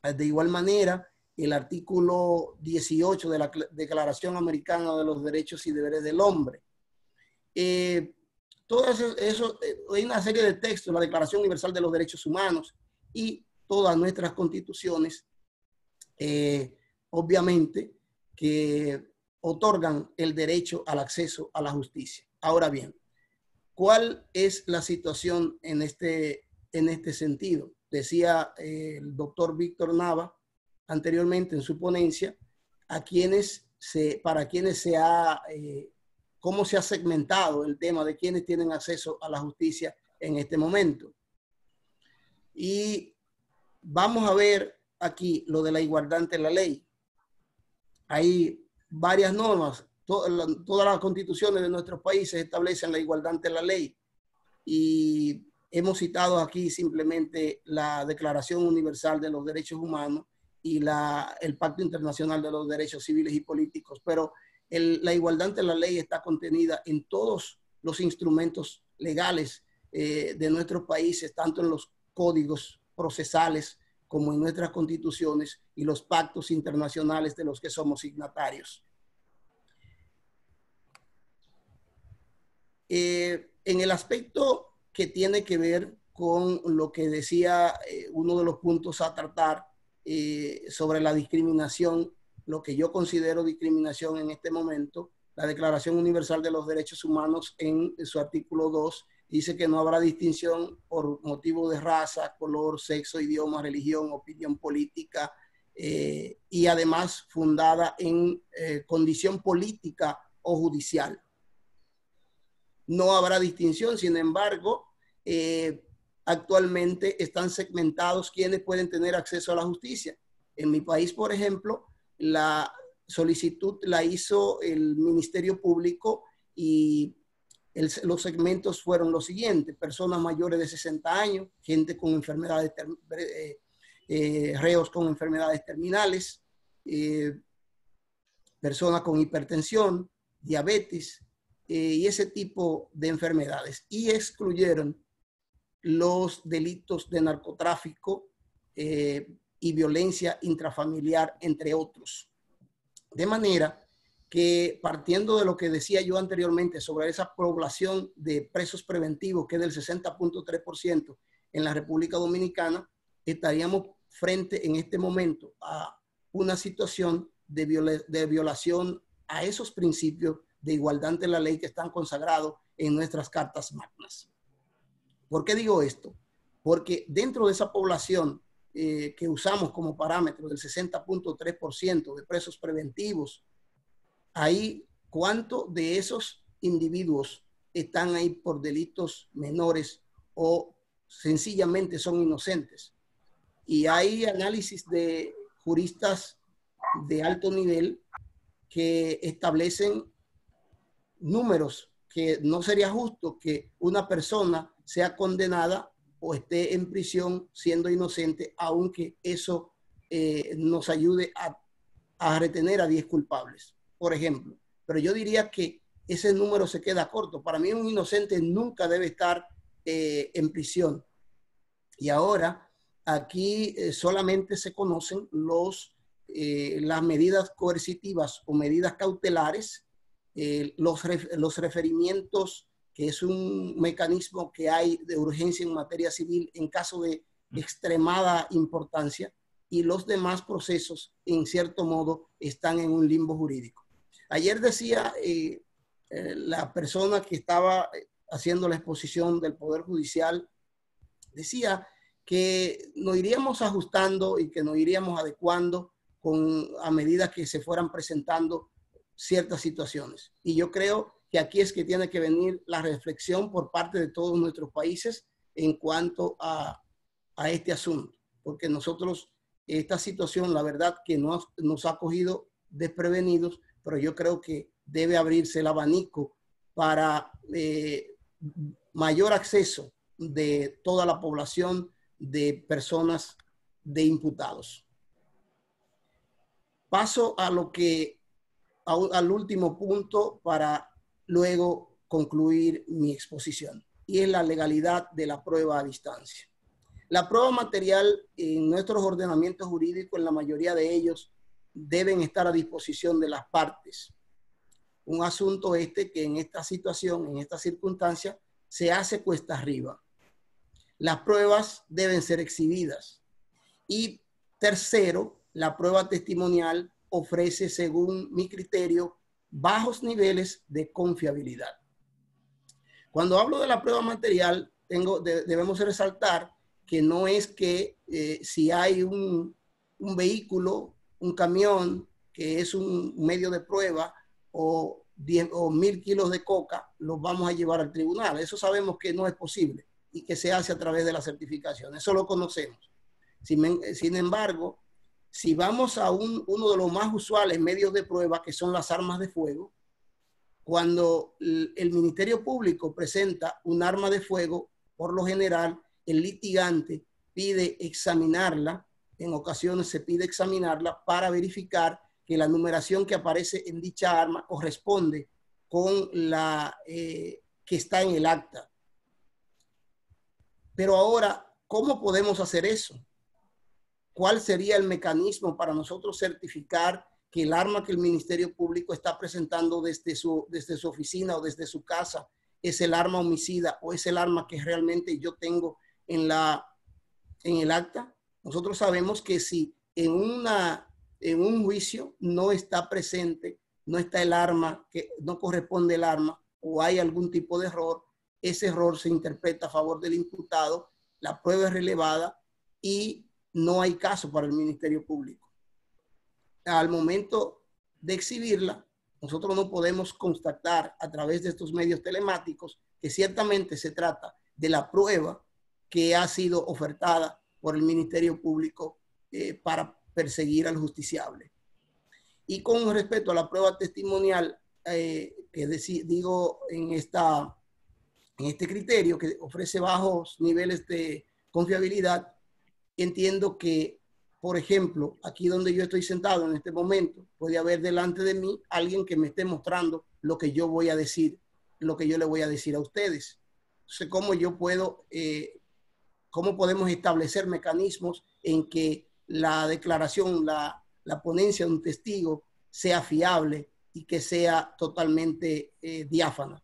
De igual manera, el artículo 18 de la Declaración Americana de los Derechos y Deberes del Hombre. Todo eso, hay una serie de textos, la Declaración Universal de los Derechos Humanos y todas nuestras constituciones, obviamente, que otorgan el derecho al acceso a la justicia. Ahora bien, ¿cuál es la situación en este sentido? Decía el doctor Víctor Nava anteriormente en su ponencia, para quienes se ha, cómo se ha segmentado el tema de quienes tienen acceso a la justicia en este momento. Y vamos a ver aquí lo de la igualdad ante la ley. Hay varias normas, todas las constituciones de nuestros países establecen la igualdad ante la ley. Y hemos citado aquí simplemente la Declaración Universal de los Derechos Humanos y el Pacto Internacional de los Derechos Civiles y Políticos, pero la igualdad ante la ley está contenida en todos los instrumentos legales de nuestros países, tanto en los códigos procesales como en nuestras constituciones y los pactos internacionales de los que somos signatarios. En el aspecto que tiene que ver con lo que decía uno de los puntos a tratar sobre la discriminación, lo que yo considero discriminación en este momento, la Declaración Universal de los Derechos Humanos en su artículo 2 dice que no habrá distinción por motivo de raza, color, sexo, idioma, religión, opinión política y además fundada en condición política o judicial. No habrá distinción, sin embargo, actualmente están segmentados quienes pueden tener acceso a la justicia. En mi país, por ejemplo, la solicitud la hizo el Ministerio Público y los segmentos fueron los siguientes: personas mayores de 60 años, gente con enfermedades, reos con enfermedades terminales, personas con hipertensión, diabetes y ese tipo de enfermedades. Y excluyeron los delitos de narcotráfico y violencia intrafamiliar, entre otros. De manera que, partiendo de lo que decía yo anteriormente sobre esa población de presos preventivos, que es del 60.3% en la República Dominicana, estaríamos frente en este momento a una situación de violación a esos principios de igualdad ante la ley que están consagrados en nuestras cartas magnas. ¿Por qué digo esto? Porque dentro de esa población que usamos como parámetro del 60.3% de presos preventivos, ahí, ¿cuántos de esos individuos están ahí por delitos menores o sencillamente son inocentes? Y hay análisis de juristas de alto nivel que establecen números que no sería justo que una persona sea condenada o esté en prisión siendo inocente, aunque eso nos ayude a retener a 10 culpables, por ejemplo. Pero yo diría que ese número se queda corto. Para mí un inocente nunca debe estar en prisión. Y ahora aquí solamente se conocen las medidas coercitivas o medidas cautelares, los referimientos, que es un mecanismo que hay de urgencia en materia civil en caso de extremada importancia, y los demás procesos, en cierto modo, están en un limbo jurídico. Ayer decía la persona que estaba haciendo la exposición del Poder Judicial, decía que nos iríamos ajustando y que nos iríamos adecuando a medida que se fueran presentando ciertas situaciones. Y yo creo que aquí es que tiene que venir la reflexión por parte de todos nuestros países en cuanto a este asunto, porque nosotros, esta situación, la verdad que nos ha cogido desprevenidos, pero yo creo que debe abrirse el abanico para mayor acceso de toda la población de personas, de imputados. Paso al último punto para luego concluir mi exposición, y es la legalidad de la prueba a distancia. La prueba material en nuestros ordenamientos jurídicos, en la mayoría de ellos, deben estar a disposición de las partes. Un asunto que en esta situación, en esta circunstancia, se hace cuesta arriba. Las pruebas deben ser exhibidas. Y tercero, la prueba testimonial ofrece, según mi criterio, bajos niveles de confiabilidad. Cuando hablo de la prueba material, debemos resaltar que no es que si hay un vehículo, un camión, que es un medio de prueba, o 10 o 1000 kilos de coca, los vamos a llevar al tribunal. Eso sabemos que no es posible y que se hace a través de la certificación. Eso lo conocemos. Sin embargo, si vamos a uno de los más usuales medios de prueba, que son las armas de fuego, cuando el Ministerio Público presenta un arma de fuego, por lo general, el litigante pide examinarla, en ocasiones se pide examinarla para verificar que la numeración que aparece en dicha arma corresponde con la que está en el acta. Pero ahora, ¿cómo podemos hacer eso? ¿Cuál sería el mecanismo para nosotros certificar que el arma que el Ministerio Público está presentando desde su oficina o desde su casa es el arma homicida o es el arma que realmente yo tengo en el acta? Nosotros sabemos que si en un juicio no está presente, no está el arma, que no corresponde el arma, o hay algún tipo de error, ese error se interpreta a favor del imputado, la prueba es relevada y no hay caso para el Ministerio Público. Al momento de exhibirla, nosotros no podemos constatar a través de estos medios telemáticos que ciertamente se trata de la prueba que ha sido ofertada por el Ministerio Público para perseguir al justiciable. Y con respecto a la prueba testimonial, digo en este criterio que ofrece bajos niveles de confiabilidad, entiendo que, por ejemplo, aquí donde yo estoy sentado en este momento, puede haber delante de mí alguien que me esté mostrando lo que yo voy a decir, lo que yo le voy a decir a ustedes. Entonces, ¿cómo podemos establecer mecanismos en que la declaración, la ponencia de un testigo sea fiable y que sea totalmente diáfana?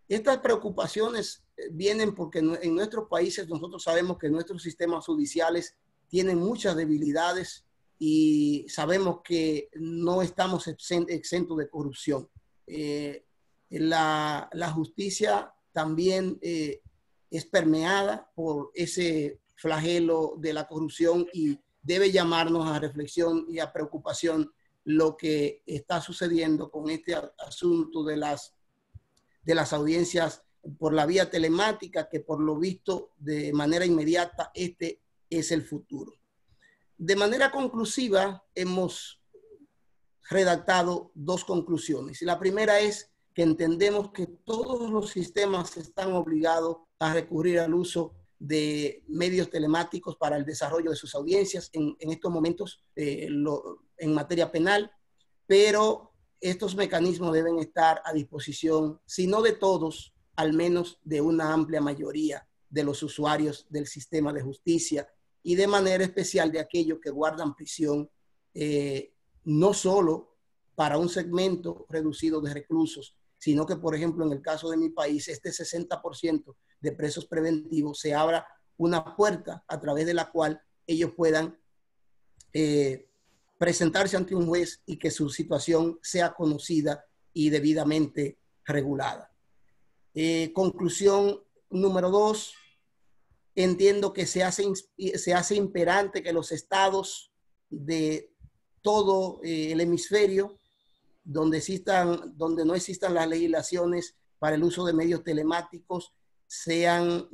Estas preocupaciones vienen porque en nuestros países nosotros sabemos que nuestros sistemas judiciales tienen muchas debilidades y sabemos que no estamos exentos de corrupción. La justicia también es permeada por ese flagelo de la corrupción y debe llamarnos a reflexión y a preocupación lo que está sucediendo con este asunto de las audiencias por la vía telemática, que por lo visto de manera inmediata este es el futuro. De manera conclusiva hemos redactado dos conclusiones. La primera es que entendemos que todos los sistemas están obligados a recurrir al uso de medios telemáticos para el desarrollo de sus audiencias en estos momentos en materia penal, pero estos mecanismos deben estar a disposición, si no de todos, al menos de una amplia mayoría de los usuarios del sistema de justicia y de manera especial de aquellos que guardan prisión, no solo para un segmento reducido de reclusos, sino que, por ejemplo, en el caso de mi país, este 60% de presos preventivos se abra una puerta a través de la cual ellos puedan presentarse ante un juez y que su situación sea conocida y debidamente regulada. Conclusión número 2, entiendo que se hace imperante que los estados de todo el hemisferio donde no existan las legislaciones para el uso de medios telemáticos se haga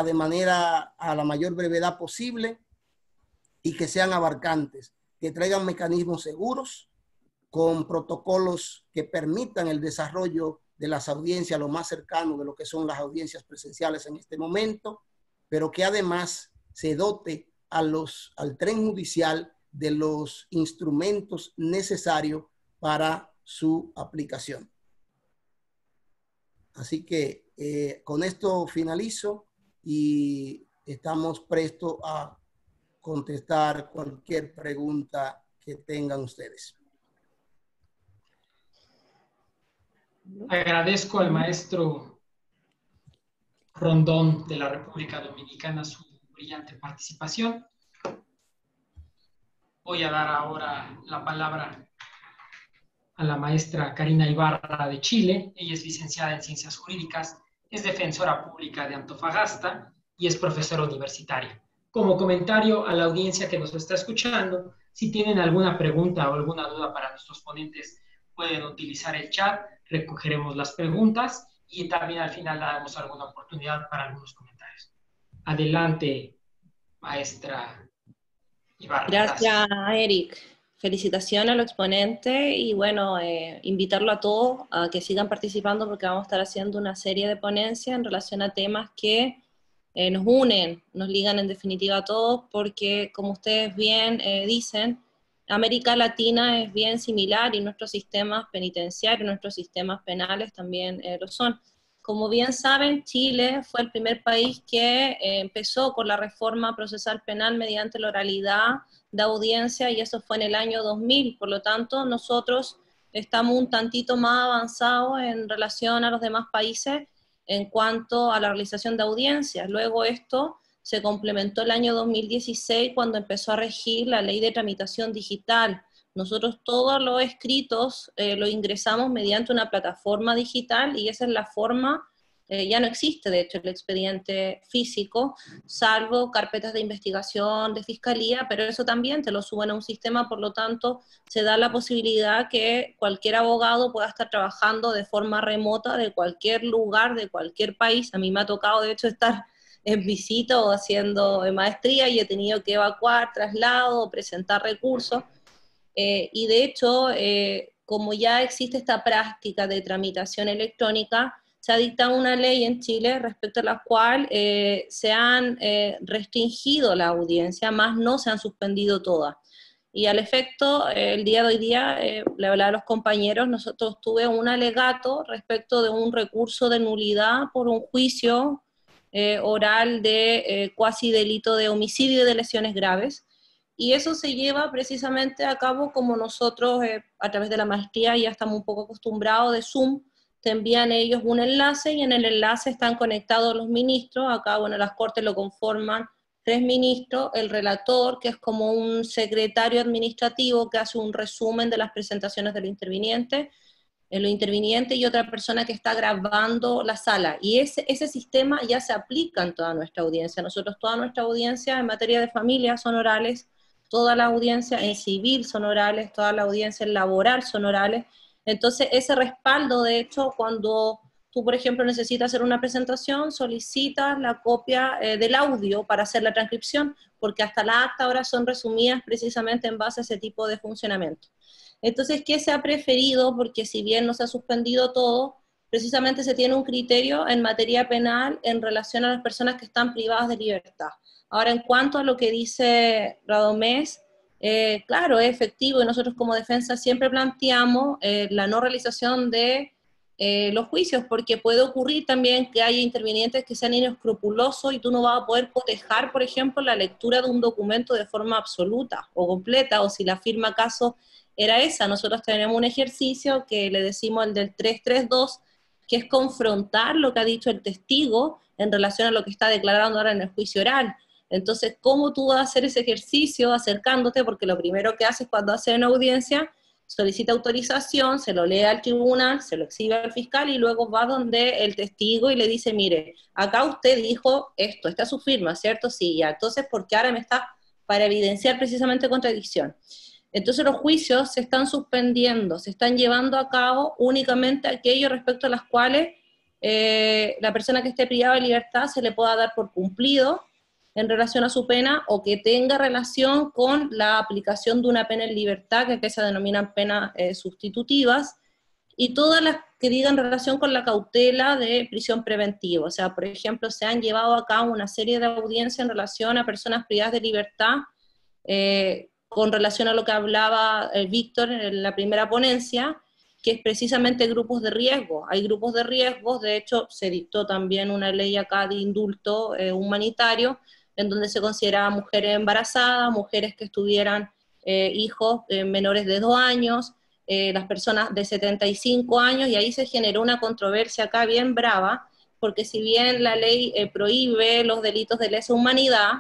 de manera a la mayor brevedad posible y que sean abarcantes, que traigan mecanismos seguros con protocolos que permitan el desarrollo de las audiencias lo más cercano de lo que son las audiencias presenciales en este momento, pero que además se dote al tren judicial de los instrumentos necesarios para su aplicación. Así que con esto finalizo y estamos prestos a contestar cualquier pregunta que tengan ustedes. Agradezco al maestro Rondón de la República Dominicana su brillante participación. Voy a dar ahora la palabra a la maestra Karina Ibarra de Chile. Ella es licenciada en Ciencias Jurídicas, es defensora pública de Antofagasta y es profesora universitaria. Como comentario a la audiencia que nos está escuchando, si tienen alguna pregunta o alguna duda para nuestros ponentes, pueden utilizar el chat, recogeremos las preguntas y también al final damos alguna oportunidad para algunos comentarios. Adelante, maestra Ibarra. Gracias, Eric. Felicitaciones a los exponentes y bueno, invitarlo a todos a que sigan participando porque vamos a estar haciendo una serie de ponencias en relación a temas que nos unen, nos ligan en definitiva a todos, porque como ustedes bien dicen, América Latina es bien similar y nuestros sistemas penitenciarios, nuestros sistemas penales también lo son. Como bien saben, Chile fue el primer país que empezó con la reforma procesal penal mediante la oralidad de audiencia, y eso fue en el año 2000, por lo tanto nosotros estamos un tantito más avanzados en relación a los demás países en cuanto a la realización de audiencias. Luego esto se complementó el año 2016 cuando empezó a regir la ley de tramitación digital. Nosotros todos los escritos los ingresamos mediante una plataforma digital y esa es la forma, ya no existe de hecho el expediente físico, salvo carpetas de investigación de fiscalía, pero eso también te lo suben a un sistema, por lo tanto se da la posibilidad que cualquier abogado pueda estar trabajando de forma remota de cualquier lugar, de cualquier país. A mí me ha tocado de hecho estar en visita o haciendo maestría y he tenido que evacuar, traslado, presentar recursos. Y de hecho, como ya existe esta práctica de tramitación electrónica, se ha dictado una ley en Chile respecto a la cual se han restringido la audiencia, más no se han suspendido todas. Y al efecto, el día de hoy día, le hablaba a los compañeros, nosotros tuve un alegato respecto de un recurso de nulidad por un juicio oral de cuasi delito de homicidio y de lesiones graves. Y eso se lleva precisamente a cabo como nosotros, a través de la maestría, ya estamos un poco acostumbrados de Zoom, te envían ellos un enlace y en el enlace están conectados los ministros. Acá, bueno, las cortes lo conforman 3 ministros, el relator, que es como un secretario administrativo que hace un resumen de las presentaciones de los intervinientes y otra persona que está grabando la sala. Y ese sistema ya se aplica en toda nuestra audiencia. Nosotros toda nuestra audiencia en materia de familia son orales, toda la audiencia en civil son orales, toda la audiencia en laboral son orales. Entonces, ese respaldo, de hecho, cuando tú, por ejemplo, necesitas hacer una presentación, solicitas la copia del audio para hacer la transcripción, porque hasta la acta ahora son resumidas precisamente en base a ese tipo de funcionamiento. Entonces, ¿qué se ha preferido? Porque si bien no se ha suspendido todo, precisamente se tiene un criterio en materia penal en relación a las personas que están privadas de libertad. Ahora, en cuanto a lo que dice Radomés, claro, es efectivo y nosotros como defensa siempre planteamos la no realización de los juicios, porque puede ocurrir también que haya intervinientes que sean inescrupulosos y tú no vas a poder cotejar, por ejemplo, la lectura de un documento de forma absoluta o completa, o si la firma acaso era esa. Nosotros tenemos un ejercicio que le decimos el del 332, que es confrontar lo que ha dicho el testigo en relación a lo que está declarando ahora en el juicio oral. Entonces, ¿cómo tú vas a hacer ese ejercicio acercándote? Porque lo primero que haces cuando haces una audiencia, solicita autorización, se lo lee al tribunal, se lo exhibe al fiscal y luego va donde el testigo y le dice, mire, acá usted dijo esto, esta es su firma, ¿cierto? Sí, ya. Entonces, ¿por qué ahora me está para evidenciar precisamente contradicción? Entonces los juicios se están suspendiendo, se están llevando a cabo únicamente aquellos respecto a las cuales la persona que esté privada de libertad se le pueda dar por cumplido en relación a su pena o que tenga relación con la aplicación de una pena en libertad, que aquí se denominan penas sustitutivas, y todas las que digan relación con la cautela de prisión preventiva. O sea, por ejemplo, se han llevado a cabo una serie de audiencias en relación a personas privadas de libertad, con relación a lo que hablaba Víctor en la primera ponencia, que es precisamente grupos de riesgo. Hay grupos de riesgo, de hecho se dictó también una ley acá de indulto humanitario, en donde se consideraba mujeres embarazadas, mujeres que tuvieran hijos menores de 2 años, las personas de 75 años, y ahí se generó una controversia acá bien brava, porque si bien la ley prohíbe los delitos de lesa humanidad,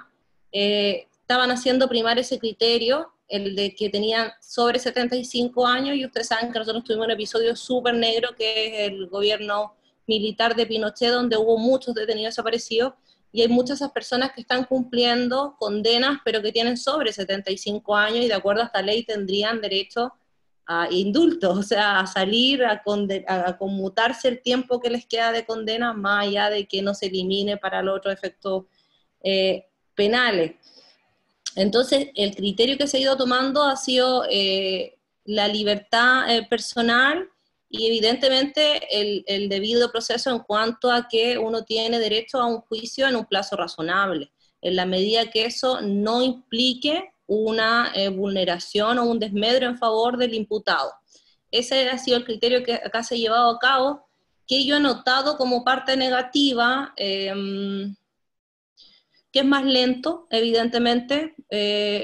estaban haciendo primar ese criterio el de que tenían sobre 75 años, y ustedes saben que nosotros tuvimos un episodio súper negro, que es el gobierno militar de Pinochet, donde hubo muchos detenidos desaparecidos, y hay muchas de esas personas que están cumpliendo condenas, pero que tienen sobre 75 años, y de acuerdo a esta ley tendrían derecho a indultos, o sea, a salir, a conmutarse el tiempo que les queda de condena, más allá de que no se elimine para los otros efectos penales. Entonces, el criterio que se ha ido tomando ha sido la libertad personal y evidentemente el debido proceso en cuanto a que uno tiene derecho a un juicio en un plazo razonable, en la medida que eso no implique una vulneración o un desmedro en favor del imputado. Ese ha sido el criterio que acá se ha llevado a cabo, que yo he notado como parte negativa, que es más lento, evidentemente.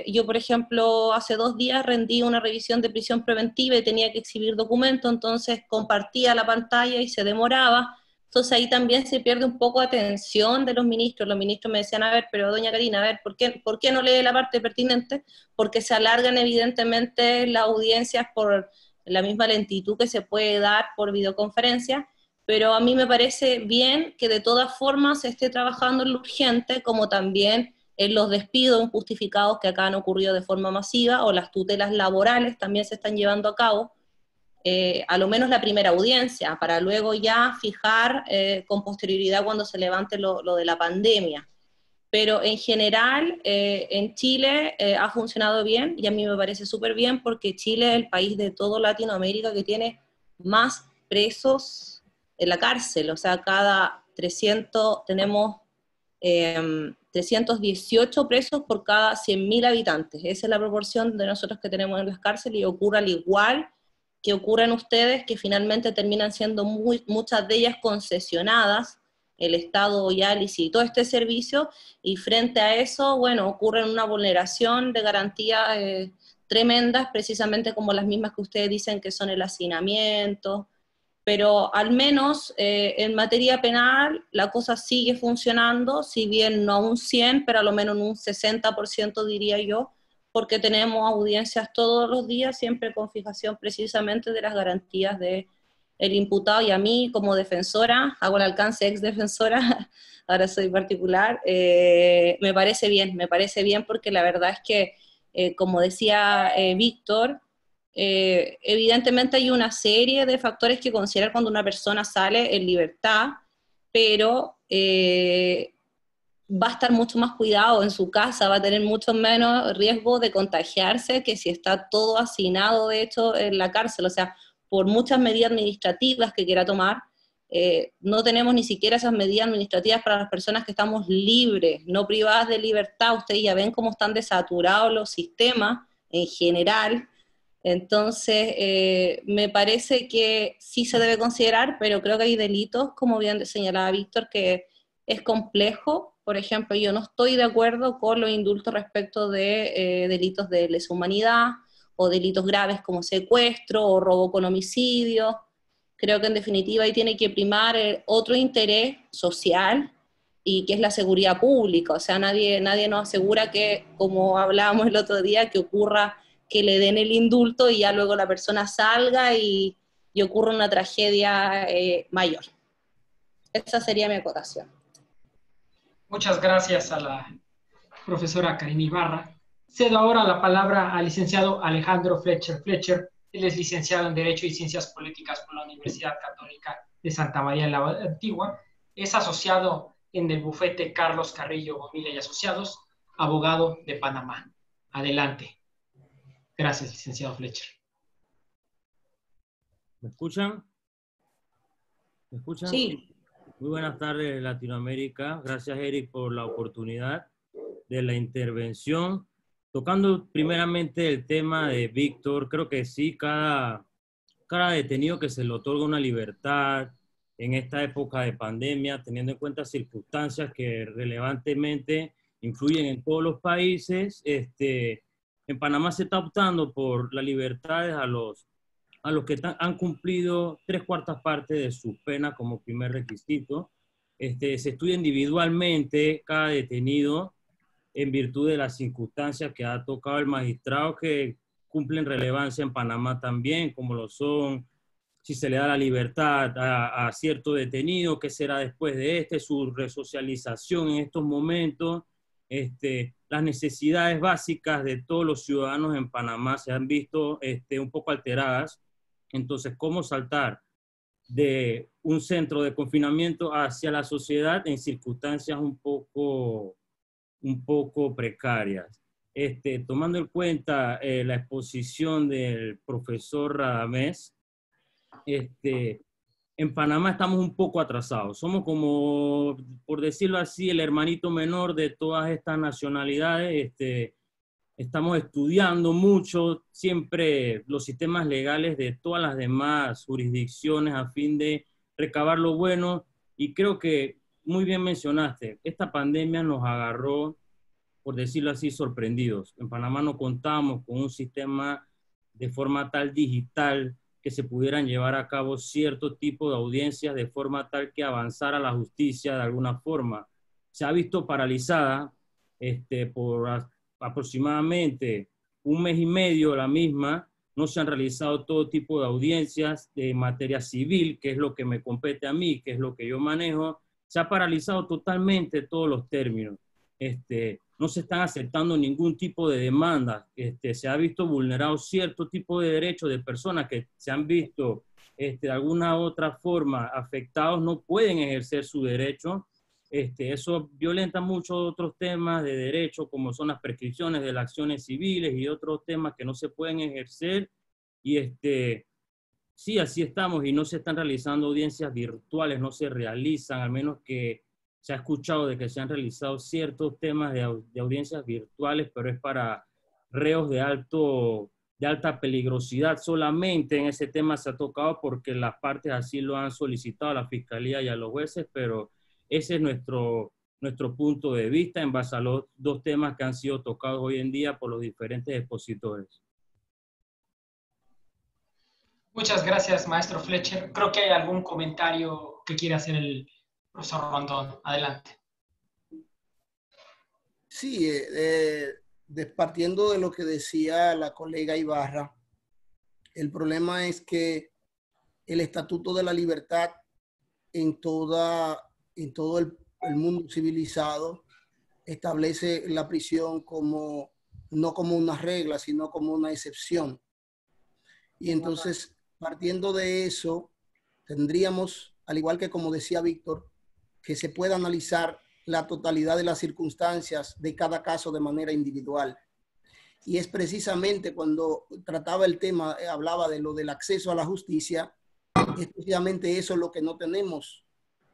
Yo, por ejemplo, hace 2 días rendí una revisión de prisión preventiva y tenía que exhibir documentos, entonces compartía la pantalla y se demoraba. Entonces ahí también se pierde un poco de atención de los ministros. Los ministros me decían, a ver, pero doña Karina, a ver, ¿por qué no lee la parte pertinente? Porque se alargan evidentemente las audiencias por la misma lentitud que se puede dar por videoconferencia, pero a mí me parece bien que de todas formas se esté trabajando en lo urgente, como también en los despidos injustificados que acá han ocurrido de forma masiva, o las tutelas laborales también se están llevando a cabo, a lo menos la primera audiencia, para luego ya fijar con posterioridad cuando se levante lo de la pandemia. Pero en general, en Chile ha funcionado bien, y a mí me parece súper bien, porque Chile es el país de toda Latinoamérica que tiene más presos en la cárcel. O sea, cada 300 tenemos 318 presos por cada 100.000 habitantes. Esa es la proporción de nosotros que tenemos en las cárceles, y ocurre al igual que ocurren ustedes, que finalmente terminan siendo muchas de ellas concesionadas. El Estado ya licitó este servicio, y frente a eso, bueno, ocurre una vulneración de garantías tremendas, precisamente como las mismas que ustedes dicen que son el hacinamiento. Pero al menos en materia penal la cosa sigue funcionando, si bien no a un 100, pero a lo menos un 60% diría yo, porque tenemos audiencias todos los días, siempre con fijación precisamente de las garantías del imputado, y a mí como defensora, hago el alcance ex defensora, ahora soy particular, me parece bien porque la verdad es que, como decía Víctor, evidentemente hay una serie de factores que considerar cuando una persona sale en libertad, pero va a estar mucho más cuidado en su casa, va a tener mucho menos riesgo de contagiarse que si está todo hacinado, de hecho, en la cárcel. O sea, por muchas medidas administrativas que quiera tomar, no tenemos ni siquiera esas medidas administrativas para las personas que estamos libres, no privadas de libertad. Ustedes ya ven cómo están desaturados los sistemas en general. Entonces, me parece que sí se debe considerar, pero creo que hay delitos, como bien señalaba Víctor, que es complejo. Por ejemplo, yo no estoy de acuerdo con los indultos respecto de delitos de lesa humanidad, o delitos graves como secuestro o robo con homicidio. Creo que en definitiva ahí tiene que primar otro interés social, y que es la seguridad pública. O sea, nadie nos asegura que, como hablábamos el otro día, que ocurra que le den el indulto y ya luego la persona salga y ocurra una tragedia mayor. Esa sería mi acotación. Muchas gracias a la profesora Karina Ibarra. Cedo ahora la palabra al licenciado Alejandro Fletcher. Fletcher, él es licenciado en Derecho y Ciencias Políticas por la Universidad Católica de Santa María la Antigua. Es asociado en el bufete Carlos Carrillo Bonilla y Asociados, abogado de Panamá. Adelante. Gracias, licenciado Fletcher. ¿Me escuchan? ¿Me escuchan? Sí. Muy buenas tardes, Latinoamérica. Gracias, Eric, por la oportunidad de la intervención. Tocando primeramente el tema de Víctor, creo que sí, cada detenido que se le otorga una libertad en esta época de pandemia, teniendo en cuenta circunstancias que relevantemente influyen en todos los países, en Panamá se está optando por las libertades a los que han cumplido 3/4 partes de su pena como primer requisito. Se estudia individualmente cada detenido en virtud de las circunstancias que ha tocado el magistrado que cumplen relevancia en Panamá también, como lo son si se le da la libertad a cierto detenido, qué será después de su resocialización en estos momentos. Las necesidades básicas de todos los ciudadanos en Panamá se han visto un poco alteradas. Entonces, ¿cómo saltar de un centro de confinamiento hacia la sociedad en circunstancias un poco precarias? Tomando en cuenta la exposición del profesor Radamés, en Panamá estamos un poco atrasados. Somos como, por decirlo así, el hermanito menor de todas estas nacionalidades. Estamos estudiando mucho siempre los sistemas legales de todas las demás jurisdicciones a fin de recabar lo bueno. Y creo que muy bien mencionaste, esta pandemia nos agarró, por decirlo así, sorprendidos. En Panamá no contamos con un sistema de forma tal digital que se pudieran llevar a cabo cierto tipo de audiencias de forma tal que avanzara la justicia de alguna forma. Se ha visto paralizada por aproximadamente un mes y medio la misma. No se han realizado todo tipo de audiencias de materia civil, que es lo que me compete a mí, que es lo que yo manejo. Se ha paralizado totalmente todos los términos. No se están aceptando ningún tipo de demanda. Se ha visto vulnerado cierto tipo de derechos de personas que se han visto de alguna u otra forma afectados, no pueden ejercer su derecho. Eso violenta muchos otros temas de derecho, como son las prescripciones de las acciones civiles y otros temas que no se pueden ejercer. Y sí, así estamos, y no se están realizando audiencias virtuales, no se realizan, al menos que se ha escuchado de que se han realizado ciertos temas de audiencias virtuales, pero es para reos de alta peligrosidad. Solamente en ese tema se ha tocado porque las partes así lo han solicitado a la Fiscalía y a los jueces, pero ese es nuestro punto de vista en base a los dos temas que han sido tocados hoy en día por los diferentes expositores. Muchas gracias, maestro Fletcher. Creo que hay algún comentario que quiere hacer el profesor Rondón. Adelante. Sí, partiendo de lo que decía la colega Ibarra, el problema es que el Estatuto de la Libertad en todo el mundo civilizado establece la prisión no como una regla, sino como una excepción. Y entonces, partiendo de eso, tendríamos, al igual que como decía Víctor, que se pueda analizar la totalidad de las circunstancias de cada caso de manera individual. Y es precisamente cuando trataba el tema, hablaba de lo del acceso a la justicia, es precisamente eso lo que no tenemos.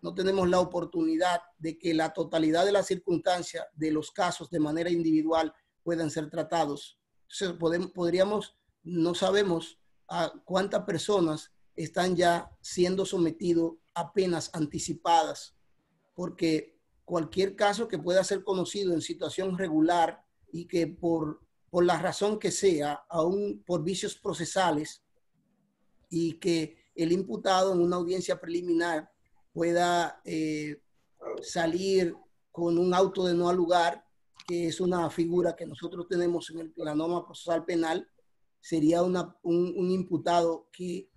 No tenemos la oportunidad de que la totalidad de las circunstancias de los casos de manera individual puedan ser tratados. Entonces, no sabemos a cuántas personas están ya siendo sometidos a penas anticipadas, porque cualquier caso que pueda ser conocido en situación regular y que por la razón que sea, aún por vicios procesales, y que el imputado en una audiencia preliminar pueda salir con un auto de no al lugar, que es una figura que nosotros tenemos en la norma procesal penal, sería un imputado que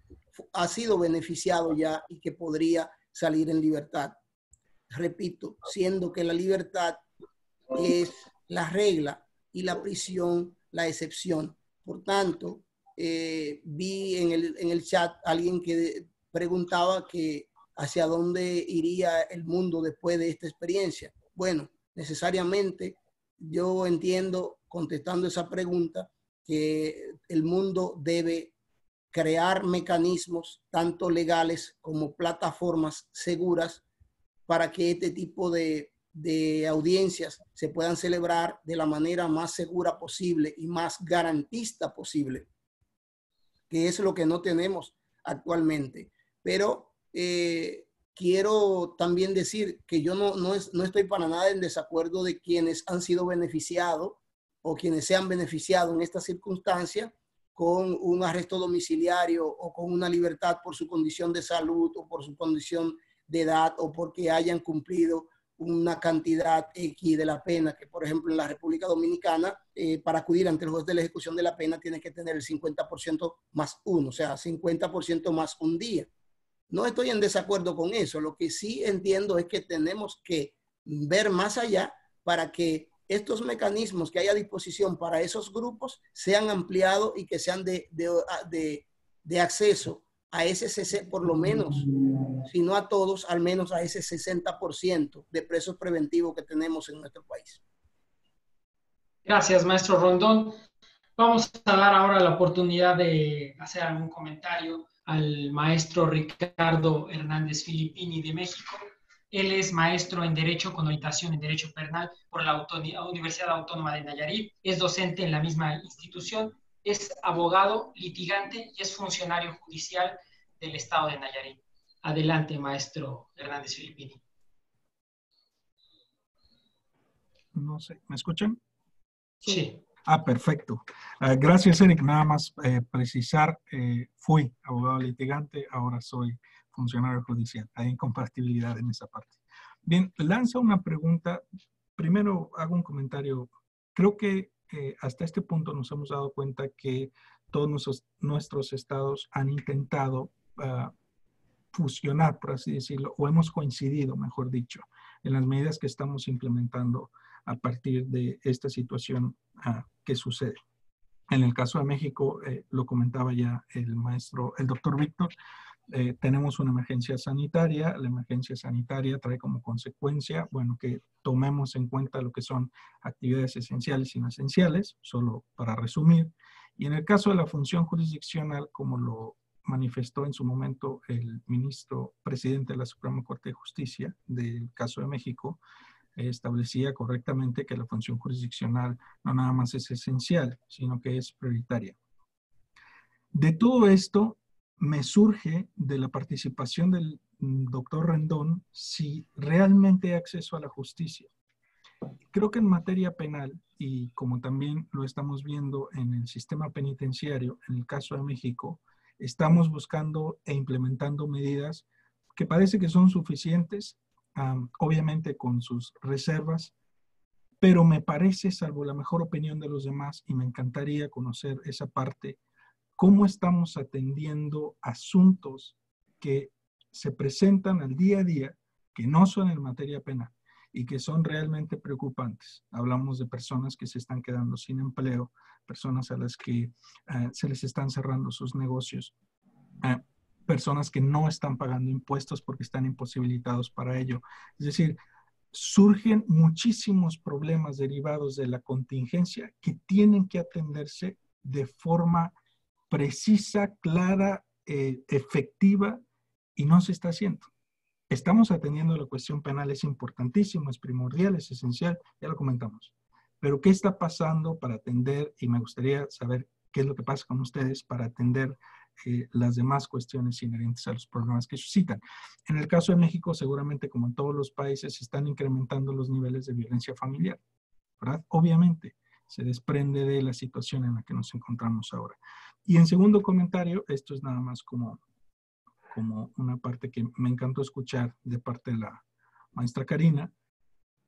ha sido beneficiado ya y que podría salir en libertad. Repito, siendo que la libertad es la regla y la prisión la excepción. Por tanto, vi en el chat alguien que preguntaba que hacia dónde iría el mundo después de esta experiencia. Bueno, necesariamente yo entiendo, contestando esa pregunta, que el mundo debe crear mecanismos tanto legales como plataformas seguras para que este tipo de audiencias se puedan celebrar de la manera más segura posible y más garantista posible, que es lo que no tenemos actualmente. Pero quiero también decir que yo no estoy para nada en desacuerdo de quienes han sido beneficiados o quienes se han beneficiado en esta circunstancia con un arresto domiciliario o con una libertad por su condición de salud o por su condición de edad o porque hayan cumplido una cantidad X de la pena, que por ejemplo en la República Dominicana, para acudir ante el juez de la ejecución de la pena, tiene que tener el 50% más uno, o sea, 50% más un día. No estoy en desacuerdo con eso. Lo que sí entiendo es que tenemos que ver más allá para que estos mecanismos que hay a disposición para esos grupos sean ampliados y que sean de acceso a ese, por lo menos, si no a todos, al menos a ese 60% de presos preventivos que tenemos en nuestro país. Gracias, maestro Rondón. Vamos a dar ahora la oportunidad de hacer algún comentario al maestro Ricardo Hernández Filippini de México. Él es maestro en Derecho con orientación en Derecho Penal por la Universidad Autónoma de Nayarit, es docente en la misma institución, es abogado, litigante y es funcionario judicial del Estado de Nayarit. Adelante, maestro Hernández Filippini. No sé, ¿me escuchan? Sí. Perfecto. Gracias, Eric. Nada más precisar, fui abogado litigante, ahora soy funcionario judicial. Hay incompatibilidad en esa parte. Bien, lanza una pregunta. Primero hago un comentario. Creo que hasta este punto nos hemos dado cuenta que todos nuestros estados han intentado fusionar, por así decirlo, o hemos coincidido, mejor dicho, en las medidas que estamos implementando a partir de esta situación que sucede. En el caso de México, lo comentaba ya el doctor Víctor, tenemos una emergencia sanitaria. La emergencia sanitaria trae como consecuencia, bueno, que tomemos en cuenta lo que son actividades esenciales y no esenciales, solo para resumir. Y en el caso de la función jurisdiccional, como lo manifestó en su momento el ministro presidente de la Suprema Corte de Justicia del caso de México, establecía correctamente que la función jurisdiccional no nada más es esencial, sino que es prioritaria. De todo esto me surge de la participación del doctor Rendón si realmente hay acceso a la justicia. Creo que en materia penal, y como también lo estamos viendo en el sistema penitenciario, en el caso de México, estamos buscando e implementando medidas que parece que son suficientes, obviamente con sus reservas, pero me parece, salvo la mejor opinión de los demás, y me encantaría conocer esa parte, cómo estamos atendiendo asuntos que se presentan al día a día, que no son en materia penal y que son realmente preocupantes. Hablamos de personas que se están quedando sin empleo, personas a las que se les están cerrando sus negocios, personas que no están pagando impuestos porque están imposibilitados para ello. Es decir, surgen muchísimos problemas derivados de la contingencia que tienen que atenderse de forma precisa, clara, efectiva, y no se está haciendo. Estamos atendiendo la cuestión penal, es importantísimo, es primordial, es esencial, ya lo comentamos. Pero ¿qué está pasando para atender? Y me gustaría saber qué es lo que pasa con ustedes para atender las demás cuestiones inherentes a los problemas que suscitan. En el caso de México, seguramente como en todos los países, se están incrementando los niveles de violencia familiar, ¿verdad? Obviamente, se desprende de la situación en la que nos encontramos ahora. Y en segundo comentario, esto es nada más como una parte que me encantó escuchar de parte de la maestra Karina.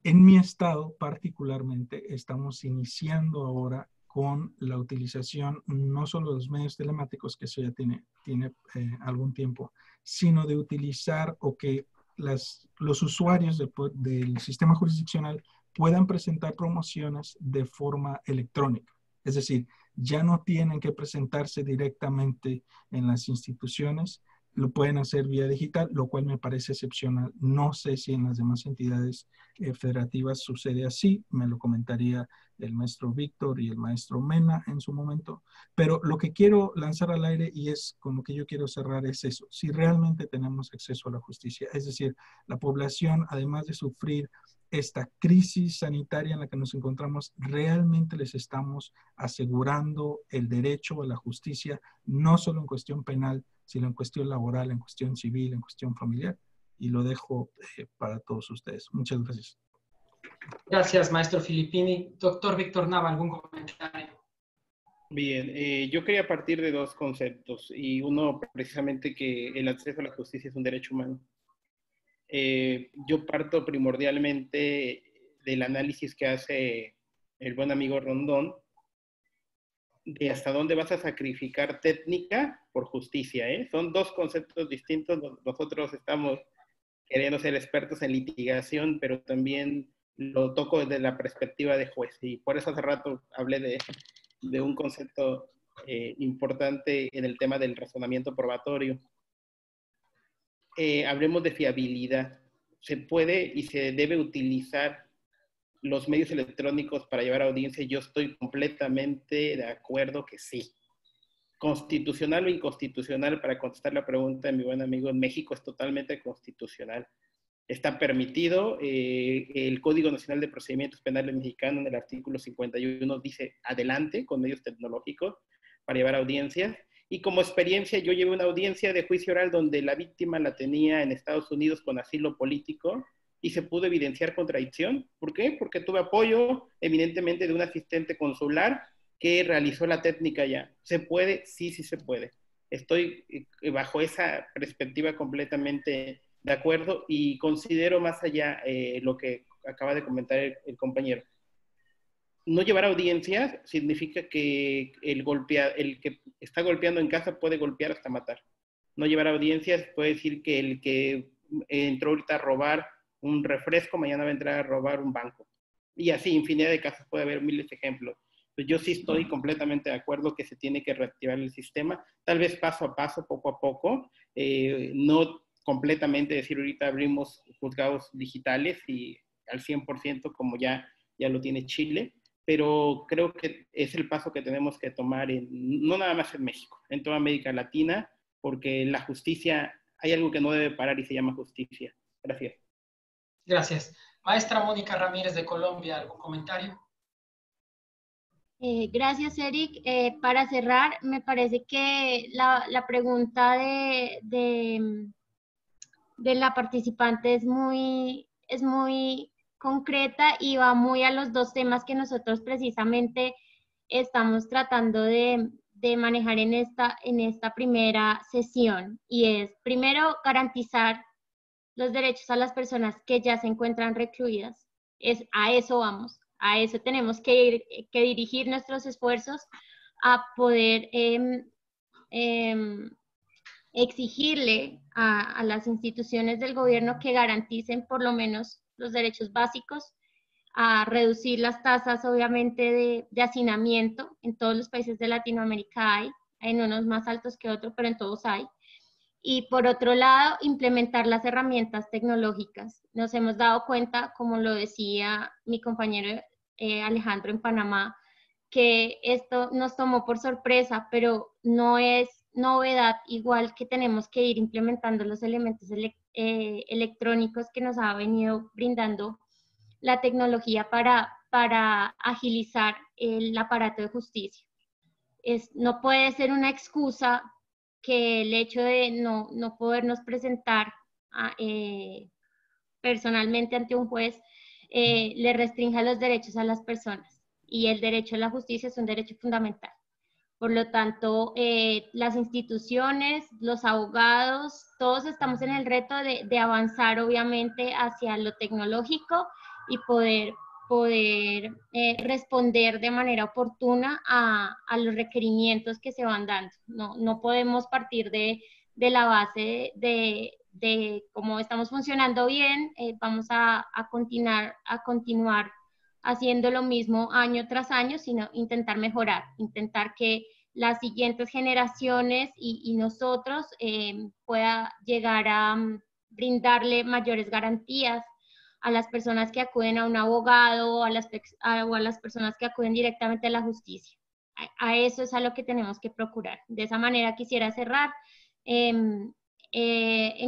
En mi estado particularmente estamos iniciando ahora con la utilización no solo de los medios telemáticos, que eso ya tiene algún tiempo, sino de utilizar o que los usuarios del sistema jurisdiccional puedan presentar promociones de forma electrónica. Es decir, ya no tienen que presentarse directamente en las instituciones, lo pueden hacer vía digital, lo cual me parece excepcional. No sé si en las demás entidades federativas sucede así, me lo comentaría el maestro Víctor y el maestro Mena en su momento, pero lo que quiero lanzar al aire y es con lo que yo quiero cerrar es eso, si realmente tenemos acceso a la justicia, es decir, la población, además de sufrir esta crisis sanitaria en la que nos encontramos, realmente les estamos asegurando el derecho a la justicia, no solo en cuestión penal, sino en cuestión laboral, en cuestión civil, en cuestión familiar. Y lo dejo para todos ustedes. Muchas gracias. Gracias, maestro Filippini. Doctor Víctor Nava, ¿algún comentario? Bien, yo quería partir de dos conceptos, y uno precisamente que el acceso a la justicia es un derecho humano. Yo parto primordialmente del análisis que hace el buen amigo Rondón, de hasta dónde vas a sacrificar técnica por justicia, ¿eh? Son dos conceptos distintos. Nosotros estamos queriendo ser expertos en litigación, pero también lo toco desde la perspectiva de juez. Y por eso hace rato hablé de un concepto importante en el tema del razonamiento probatorio. Hablemos de fiabilidad. Se puede y se debe utilizar los medios electrónicos para llevar audiencia. Yo estoy completamente de acuerdo que sí. Constitucional o inconstitucional, para contestar la pregunta de mi buen amigo, en México es totalmente constitucional. Está permitido. El Código Nacional de Procedimientos Penales mexicano, en el artículo 51, dice adelante con medios tecnológicos para llevar audiencias. Y como experiencia, yo llevé una audiencia de juicio oral donde la víctima la tenía en Estados Unidos con asilo político y se pudo evidenciar contradicción. ¿Por qué? Porque tuve apoyo eminentemente de un asistente consular que realizó la técnica ya. ¿Se puede? Sí, sí se puede. Estoy bajo esa perspectiva completamente de acuerdo y considero más allá lo que acaba de comentar el compañero. No llevar audiencias significa que el que está golpeando en casa puede golpear hasta matar. No llevar audiencias puede decir que el que entró ahorita a robar un refresco, mañana va a entrar a robar un banco. Y así, infinidad de casos, puede haber miles de ejemplos. Pues yo sí estoy completamente de acuerdo que se tiene que reactivar el sistema, tal vez paso a paso, poco a poco, no completamente decir ahorita abrimos juzgados digitales y al 100% como ya lo tiene Chile, pero creo que es el paso que tenemos que tomar, no nada más en México, en toda América Latina, porque la justicia, hay algo que no debe parar y se llama justicia. Gracias. Gracias. Maestra Mónica Ramírez de Colombia, ¿algún comentario? Gracias, Eric. Para cerrar, me parece que la pregunta de la participante es muy concreta y va muy a los dos temas que nosotros precisamente estamos tratando de manejar en esta primera sesión, y es, primero, garantizar los derechos a las personas que ya se encuentran recluidas. A eso vamos, a eso tenemos que dirigir nuestros esfuerzos, a poder exigirle a las instituciones del gobierno que garanticen por lo menos los derechos básicos, a reducir las tasas, obviamente, de hacinamiento. En todos los países de Latinoamérica hay, en unos más altos que otros, pero en todos hay. Y por otro lado, implementar las herramientas tecnológicas. Nos hemos dado cuenta, como lo decía mi compañero Alejandro en Panamá, que esto nos tomó por sorpresa, pero no es novedad, igual que tenemos que ir implementando los elementos electrónicos que nos ha venido brindando la tecnología para agilizar el aparato de justicia. No puede ser una excusa que el hecho de no podernos presentar personalmente ante un juez le restrinja los derechos a las personas, y el derecho a la justicia es un derecho fundamental. Por lo tanto, las instituciones, los abogados, todos estamos en el reto de avanzar, obviamente, hacia lo tecnológico y poder responder de manera oportuna a los requerimientos que se van dando. No podemos partir de la base de cómo estamos funcionando bien, vamos a continuar haciendo lo mismo año tras año, sino intentar mejorar, intentar que las siguientes generaciones y nosotros pueda llegar a brindarle mayores garantías a las personas que acuden a un abogado o a las personas que acuden directamente a la justicia. A eso es a lo que tenemos que procurar. De esa manera quisiera cerrar. En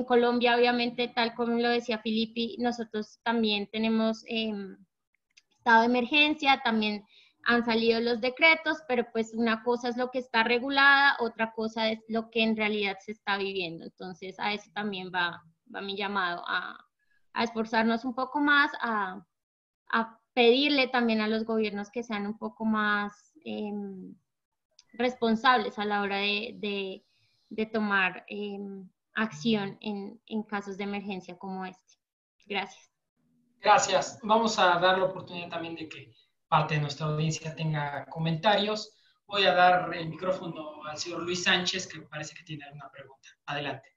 Colombia, obviamente, tal como lo decía Filippi, nosotros también tenemos estado de emergencia, también han salido los decretos, pero pues una cosa es lo que está regulada, otra cosa es lo que en realidad se está viviendo. Entonces a eso también va mi llamado, a esforzarnos un poco más, a pedirle también a los gobiernos que sean un poco más responsables a la hora de tomar acción en casos de emergencia como este. Gracias. Gracias. Vamos a dar la oportunidad también de que parte de nuestra audiencia tenga comentarios. Voy a dar el micrófono al señor Luis Sánchez, que parece que tiene alguna pregunta. Adelante.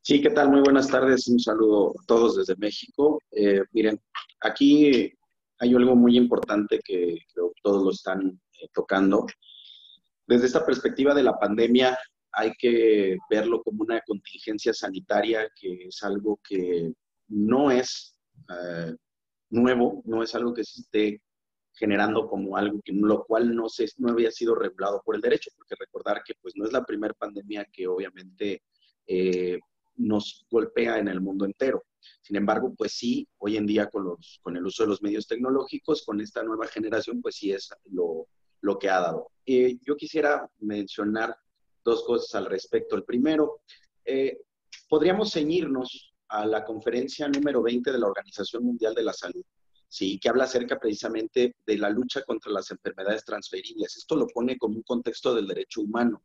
Sí, ¿qué tal? Muy buenas tardes. Un saludo a todos desde México. Miren, aquí hay algo muy importante que creo que todos lo están tocando. Desde esta perspectiva de la pandemia, hay que verlo como una contingencia sanitaria, que es algo que no es nuevo, no es algo que se esté generando como algo que lo cual no había sido regulado por el derecho, porque recordar que pues no es la primera pandemia que obviamente nos golpea en el mundo entero. Sin embargo, pues sí, hoy en día con el uso de los medios tecnológicos, con esta nueva generación, pues sí es lo que ha dado. Yo quisiera mencionar dos cosas al respecto. El primero, podríamos ceñirnos a la conferencia número 20 de la Organización Mundial de la Salud, ¿sí? Que habla acerca precisamente de la lucha contra las enfermedades transferibles. Esto lo pone como un contexto del derecho humano.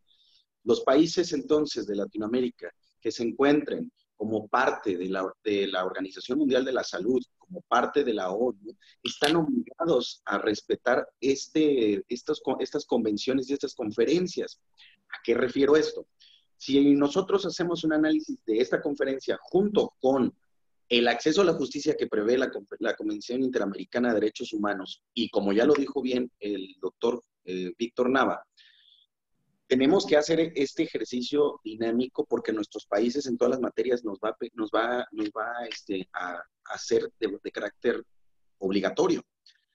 Los países entonces de Latinoamérica que se encuentren como parte de la Organización Mundial de la Salud, como parte de la ONU, están obligados a respetar estas convenciones y estas conferencias. ¿A qué refiero esto? Si nosotros hacemos un análisis de esta conferencia junto con el acceso a la justicia que prevé la Convención Interamericana de Derechos Humanos, y como ya lo dijo bien el doctor Víctor Nava, tenemos que hacer este ejercicio dinámico porque nuestros países en todas las materias nos va a hacer de carácter obligatorio.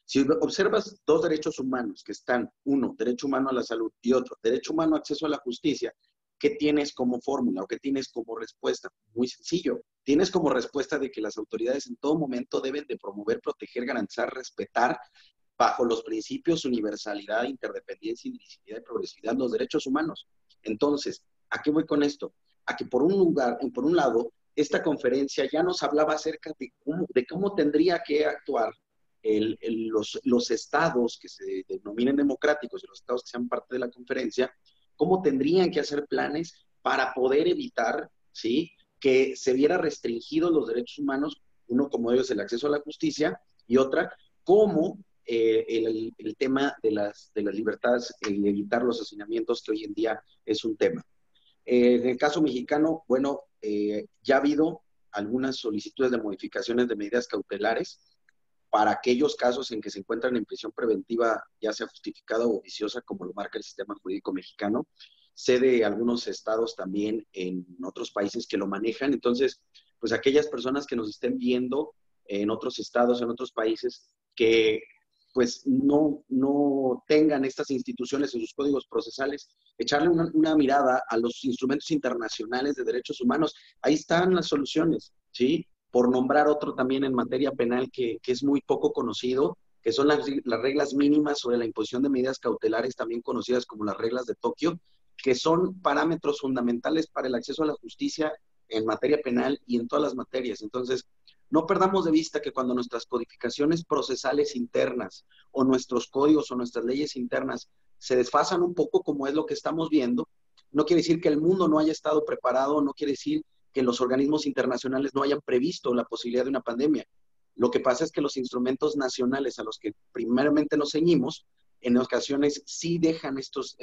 Si observas dos derechos humanos que están, uno, derecho humano a la salud, y otro, derecho humano a acceso a la justicia, ¿qué tienes como fórmula o qué tienes como respuesta? Muy sencillo. Tienes como respuesta de que las autoridades en todo momento deben de promover, proteger, garantizar, respetar, bajo los principios universalidad, interdependencia, indivisibilidad y progresividad, los derechos humanos. Entonces, ¿a qué voy con esto? A que por un lado, esta conferencia ya nos hablaba acerca de cómo tendría que actuar los estados que se denominen democráticos y los estados que sean parte de la conferencia, cómo tendrían que hacer planes para poder evitar, ¿sí?, que se viera restringidos los derechos humanos, uno como ellos el acceso a la justicia, y otra, cómo el tema de las libertades y evitar los hacinamientos, que hoy en día es un tema. En el caso mexicano, bueno, ya ha habido algunas solicitudes de modificaciones de medidas cautelares para aquellos casos en que se encuentran en prisión preventiva, ya sea justificada o viciosa, como lo marca el sistema jurídico mexicano. Sé de algunos estados también en otros países que lo manejan. Entonces, pues aquellas personas que nos estén viendo en otros estados, en otros países, que pues no tengan estas instituciones en sus códigos procesales, echarle una mirada a los instrumentos internacionales de derechos humanos. Ahí están las soluciones, ¿sí? Por nombrar otro también en materia penal que es muy poco conocido, que son las reglas mínimas sobre la imposición de medidas cautelares, también conocidas como las reglas de Tokio, que son parámetros fundamentales para el acceso a la justicia en materia penal y en todas las materias. Entonces, no perdamos de vista que cuando nuestras codificaciones procesales internas o nuestros códigos o nuestras leyes internas se desfasan un poco, como es lo que estamos viendo, no quiere decir que el mundo no haya estado preparado, no quiere decir que los organismos internacionales no hayan previsto la posibilidad de una pandemia. Lo que pasa es que los instrumentos nacionales a los que primeramente nos ceñimos, en ocasiones sí dejan estos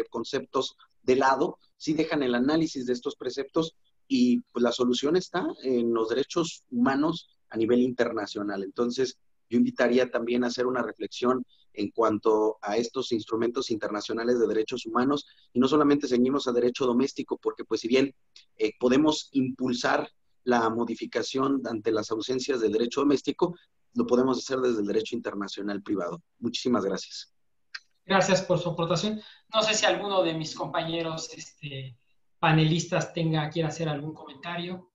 conceptos de lado, sí dejan el análisis de estos preceptos, y pues la solución está en los derechos humanos a nivel internacional. Entonces, yo invitaría también a hacer una reflexión en cuanto a estos instrumentos internacionales de derechos humanos, y no solamente ceñimos a derecho doméstico, porque pues si bien podemos impulsar la modificación ante las ausencias del derecho doméstico, lo podemos hacer desde el derecho internacional privado. Muchísimas gracias. Gracias por su aportación. No sé si alguno de mis compañeros panelistas quiera hacer algún comentario.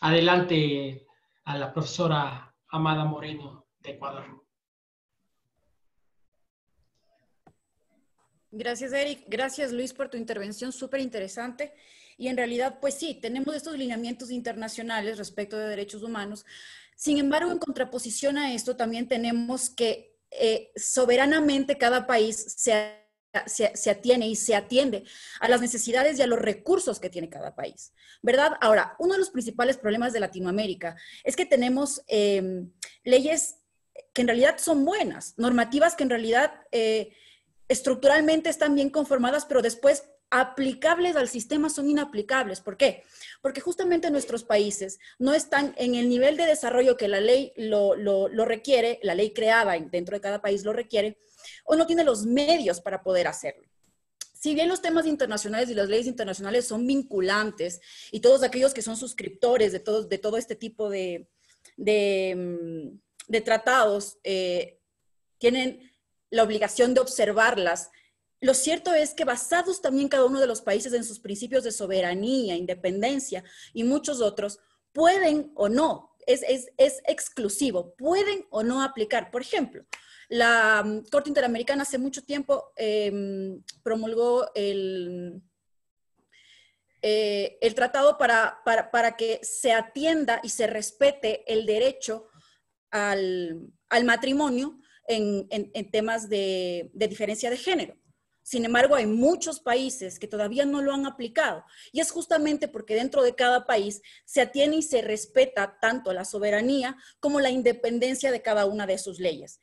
Adelante a la profesora Amada Moreno de Ecuador. Gracias, Eric. Gracias, Luis, por tu intervención, súper interesante. Y en realidad, pues sí, tenemos estos lineamientos internacionales respecto de derechos humanos. Sin embargo, en contraposición a esto, también tenemos que soberanamente cada país se se atiene y se atiende a las necesidades y a los recursos que tiene cada país, ¿verdad? Ahora, uno de los principales problemas de Latinoamérica es que tenemos leyes que en realidad son buenas, normativas que en realidad estructuralmente están bien conformadas, pero después aplicables al sistema son inaplicables. ¿Por qué? Porque justamente nuestros países no están en el nivel de desarrollo que la ley lo requiere, la ley creada dentro de cada país lo requiere, o no tiene los medios para poder hacerlo. Si bien los temas internacionales y las leyes internacionales son vinculantes y todos aquellos que son suscriptores de todo este tipo de tratados tienen la obligación de observarlas, lo cierto es que basados también cada uno de los países en sus principios de soberanía, independencia y muchos otros, pueden o no, es exclusivo, pueden o no aplicar. Por ejemplo, la Corte Interamericana hace mucho tiempo promulgó el tratado para que se atienda y se respete el derecho al matrimonio en temas de diferencia de género. Sin embargo, hay muchos países que todavía no lo han aplicado y es justamente porque dentro de cada país se atiene y se respeta tanto la soberanía como la independencia de cada una de sus leyes.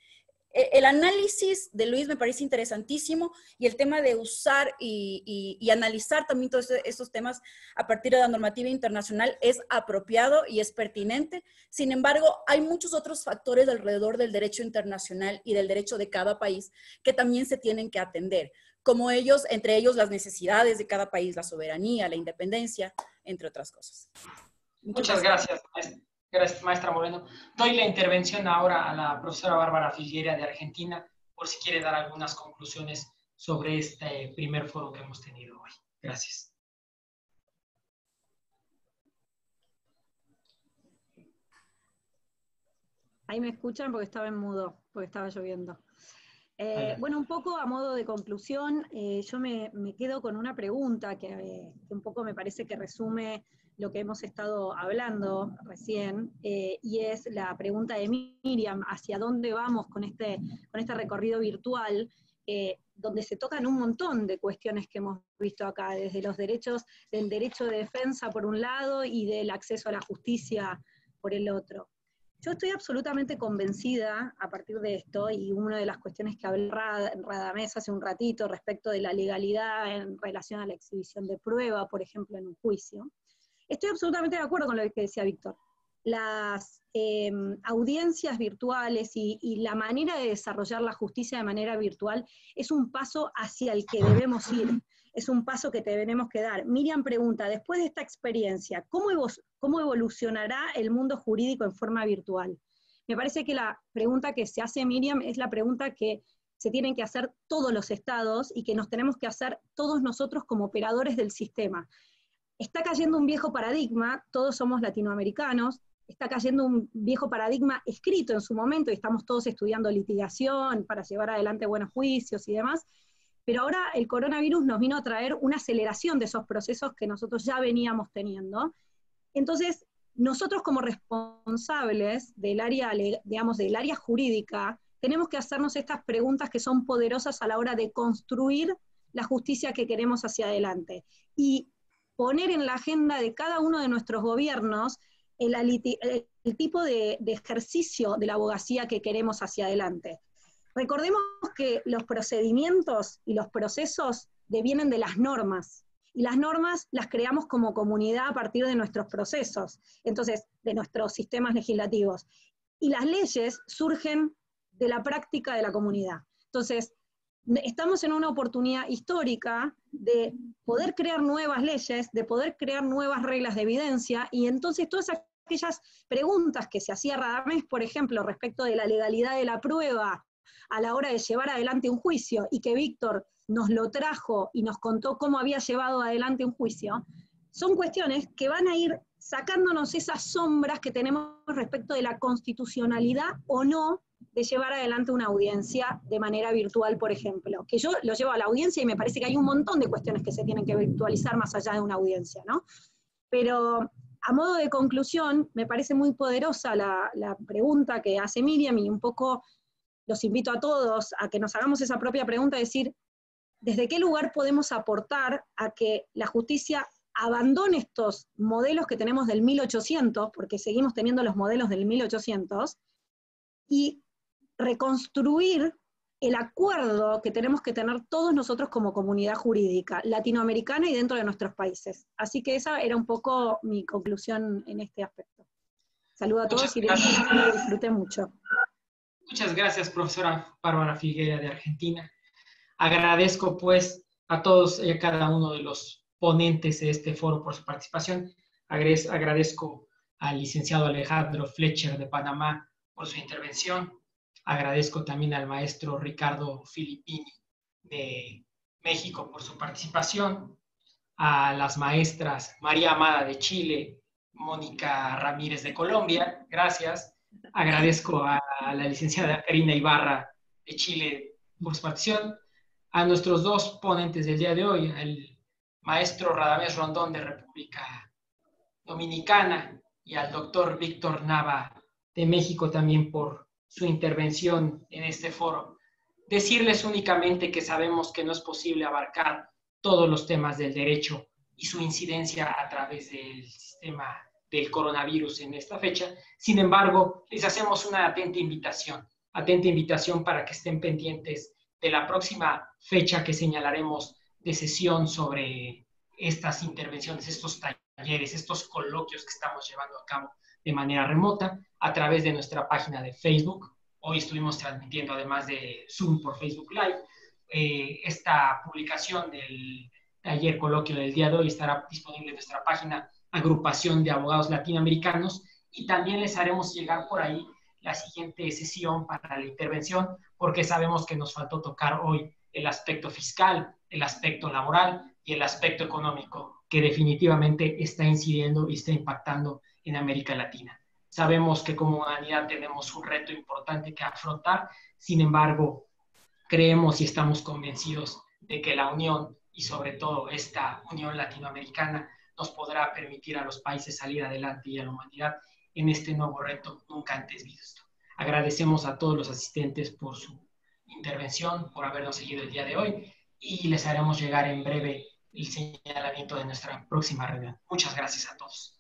El análisis de Luis me parece interesantísimo y el tema de usar y analizar también todos estos temas a partir de la normativa internacional es apropiado y es pertinente. Sin embargo, hay muchos otros factores alrededor del derecho internacional y del derecho de cada país que también se tienen que atender, como entre ellos las necesidades de cada país, la soberanía, la independencia, entre otras cosas. Muchas gracias, gracias, maestra Moreno. Doy la intervención ahora a la profesora Bárbara Figuera de Argentina, por si quiere dar algunas conclusiones sobre este primer foro que hemos tenido hoy. Gracias. Ahí me escuchan porque estaba en mudo, porque estaba lloviendo. Bueno, un poco a modo de conclusión, yo me quedo con una pregunta que un poco me parece que resume lo que hemos estado hablando recién, y es la pregunta de Miriam, ¿hacia dónde vamos con este recorrido virtual? Donde se tocan un montón de cuestiones que hemos visto acá, desde los derechos, del derecho de defensa por un lado y del acceso a la justicia por el otro. Yo estoy absolutamente convencida a partir de esto, y una de las cuestiones que habló Radamés hace un ratito respecto de la legalidad en relación a la exhibición de prueba, por ejemplo, en un juicio, estoy absolutamente de acuerdo con lo que decía Víctor. Las audiencias virtuales y la manera de desarrollar la justicia de manera virtual es un paso hacia el que debemos ir, es un paso que tenemos que dar. Miriam pregunta, después de esta experiencia, ¿cómo evolucionará el mundo jurídico en forma virtual? Me parece que la pregunta que se hace Miriam es la pregunta que se tienen que hacer todos los estados y que nos tenemos que hacer todos nosotros como operadores del sistema. Está cayendo un viejo paradigma, todos somos latinoamericanos, está cayendo un viejo paradigma escrito en su momento, y estamos todos estudiando litigación para llevar adelante buenos juicios y demás, pero ahora el coronavirus nos vino a traer una aceleración de esos procesos que nosotros ya veníamos teniendo. Entonces, nosotros como responsables del área, digamos, del área jurídica, tenemos que hacernos estas preguntas que son poderosas a la hora de construir la justicia que queremos hacia adelante. Y poner en la agenda de cada uno de nuestros gobiernos el tipo de ejercicio de la abogacía que queremos hacia adelante. Recordemos que los procedimientos y los procesos devienen de las normas, y las normas las creamos como comunidad a partir de nuestros procesos, entonces, de nuestros sistemas legislativos. Y las leyes surgen de la práctica de la comunidad. Entonces, estamos en una oportunidad histórica de poder crear nuevas leyes, de poder crear nuevas reglas de evidencia, y entonces todas aquellas preguntas que se hacía Radamés, por ejemplo, respecto de la legalidad de la prueba a la hora de llevar adelante un juicio, y que Víctor nos lo trajo y nos contó cómo había llevado adelante un juicio, son cuestiones que van a ir sacándonos esas sombras que tenemos respecto de la constitucionalidad o no de llevar adelante una audiencia de manera virtual, por ejemplo. Que yo lo llevo a la audiencia y me parece que hay un montón de cuestiones que se tienen que virtualizar más allá de una audiencia, ¿no? Pero a modo de conclusión, me parece muy poderosa la pregunta que hace Miriam, y un poco los invito a todos a que nos hagamos esa propia pregunta, es decir, ¿desde qué lugar podemos aportar a que la justicia abandone estos modelos que tenemos del 1800, porque seguimos teniendo los modelos del 1800, y reconstruir el acuerdo que tenemos que tener todos nosotros como comunidad jurídica latinoamericana y dentro de nuestros países? Así que esa era un poco mi conclusión en este aspecto. Saludos a todos y lo disfruté mucho. Muchas gracias, profesora Bárbara Figuera de Argentina. Agradezco pues a todos y a cada uno de los ponentes de este foro por su participación. Agradezco al licenciado Alejandro Fletcher de Panamá por su intervención. Agradezco también al maestro Ricardo Filippini de México por su participación, a las maestras María Amada de Chile, Mónica Ramírez de Colombia, gracias. Agradezco a la licenciada Karina Ibarra de Chile por su participación, a nuestros dos ponentes del día de hoy, al maestro Radamés Rondón de República Dominicana y al doctor Víctor Nava de México también por su intervención en este foro. Decirles únicamente que sabemos que no es posible abarcar todos los temas del derecho y su incidencia a través del sistema del coronavirus en esta fecha. Sin embargo, les hacemos una atenta invitación para que estén pendientes de la próxima fecha que señalaremos de sesión sobre estas intervenciones, estos talleres, estos coloquios que estamos llevando a cabo de manera remota a través de nuestra página de Facebook. Hoy estuvimos transmitiendo, además de Zoom, por Facebook Live. Esta publicación del taller coloquio del día de hoy estará disponible en nuestra página Agrupación de Abogados Latinoamericanos, y también les haremos llegar por ahí la siguiente sesión para la intervención, porque sabemos que nos faltó tocar hoy el aspecto fiscal, el aspecto laboral y el aspecto económico, que definitivamente está incidiendo y está impactando en América Latina. Sabemos que como humanidad tenemos un reto importante que afrontar, sin embargo, creemos y estamos convencidos de que la unión, y sobre todo esta unión latinoamericana, nos podrá permitir a los países salir adelante y a la humanidad en este nuevo reto nunca antes visto. Agradecemos a todos los asistentes por su intervención, por habernos seguido el día de hoy, y les haremos llegar en breve el señalamiento de nuestra próxima reunión. Muchas gracias a todos.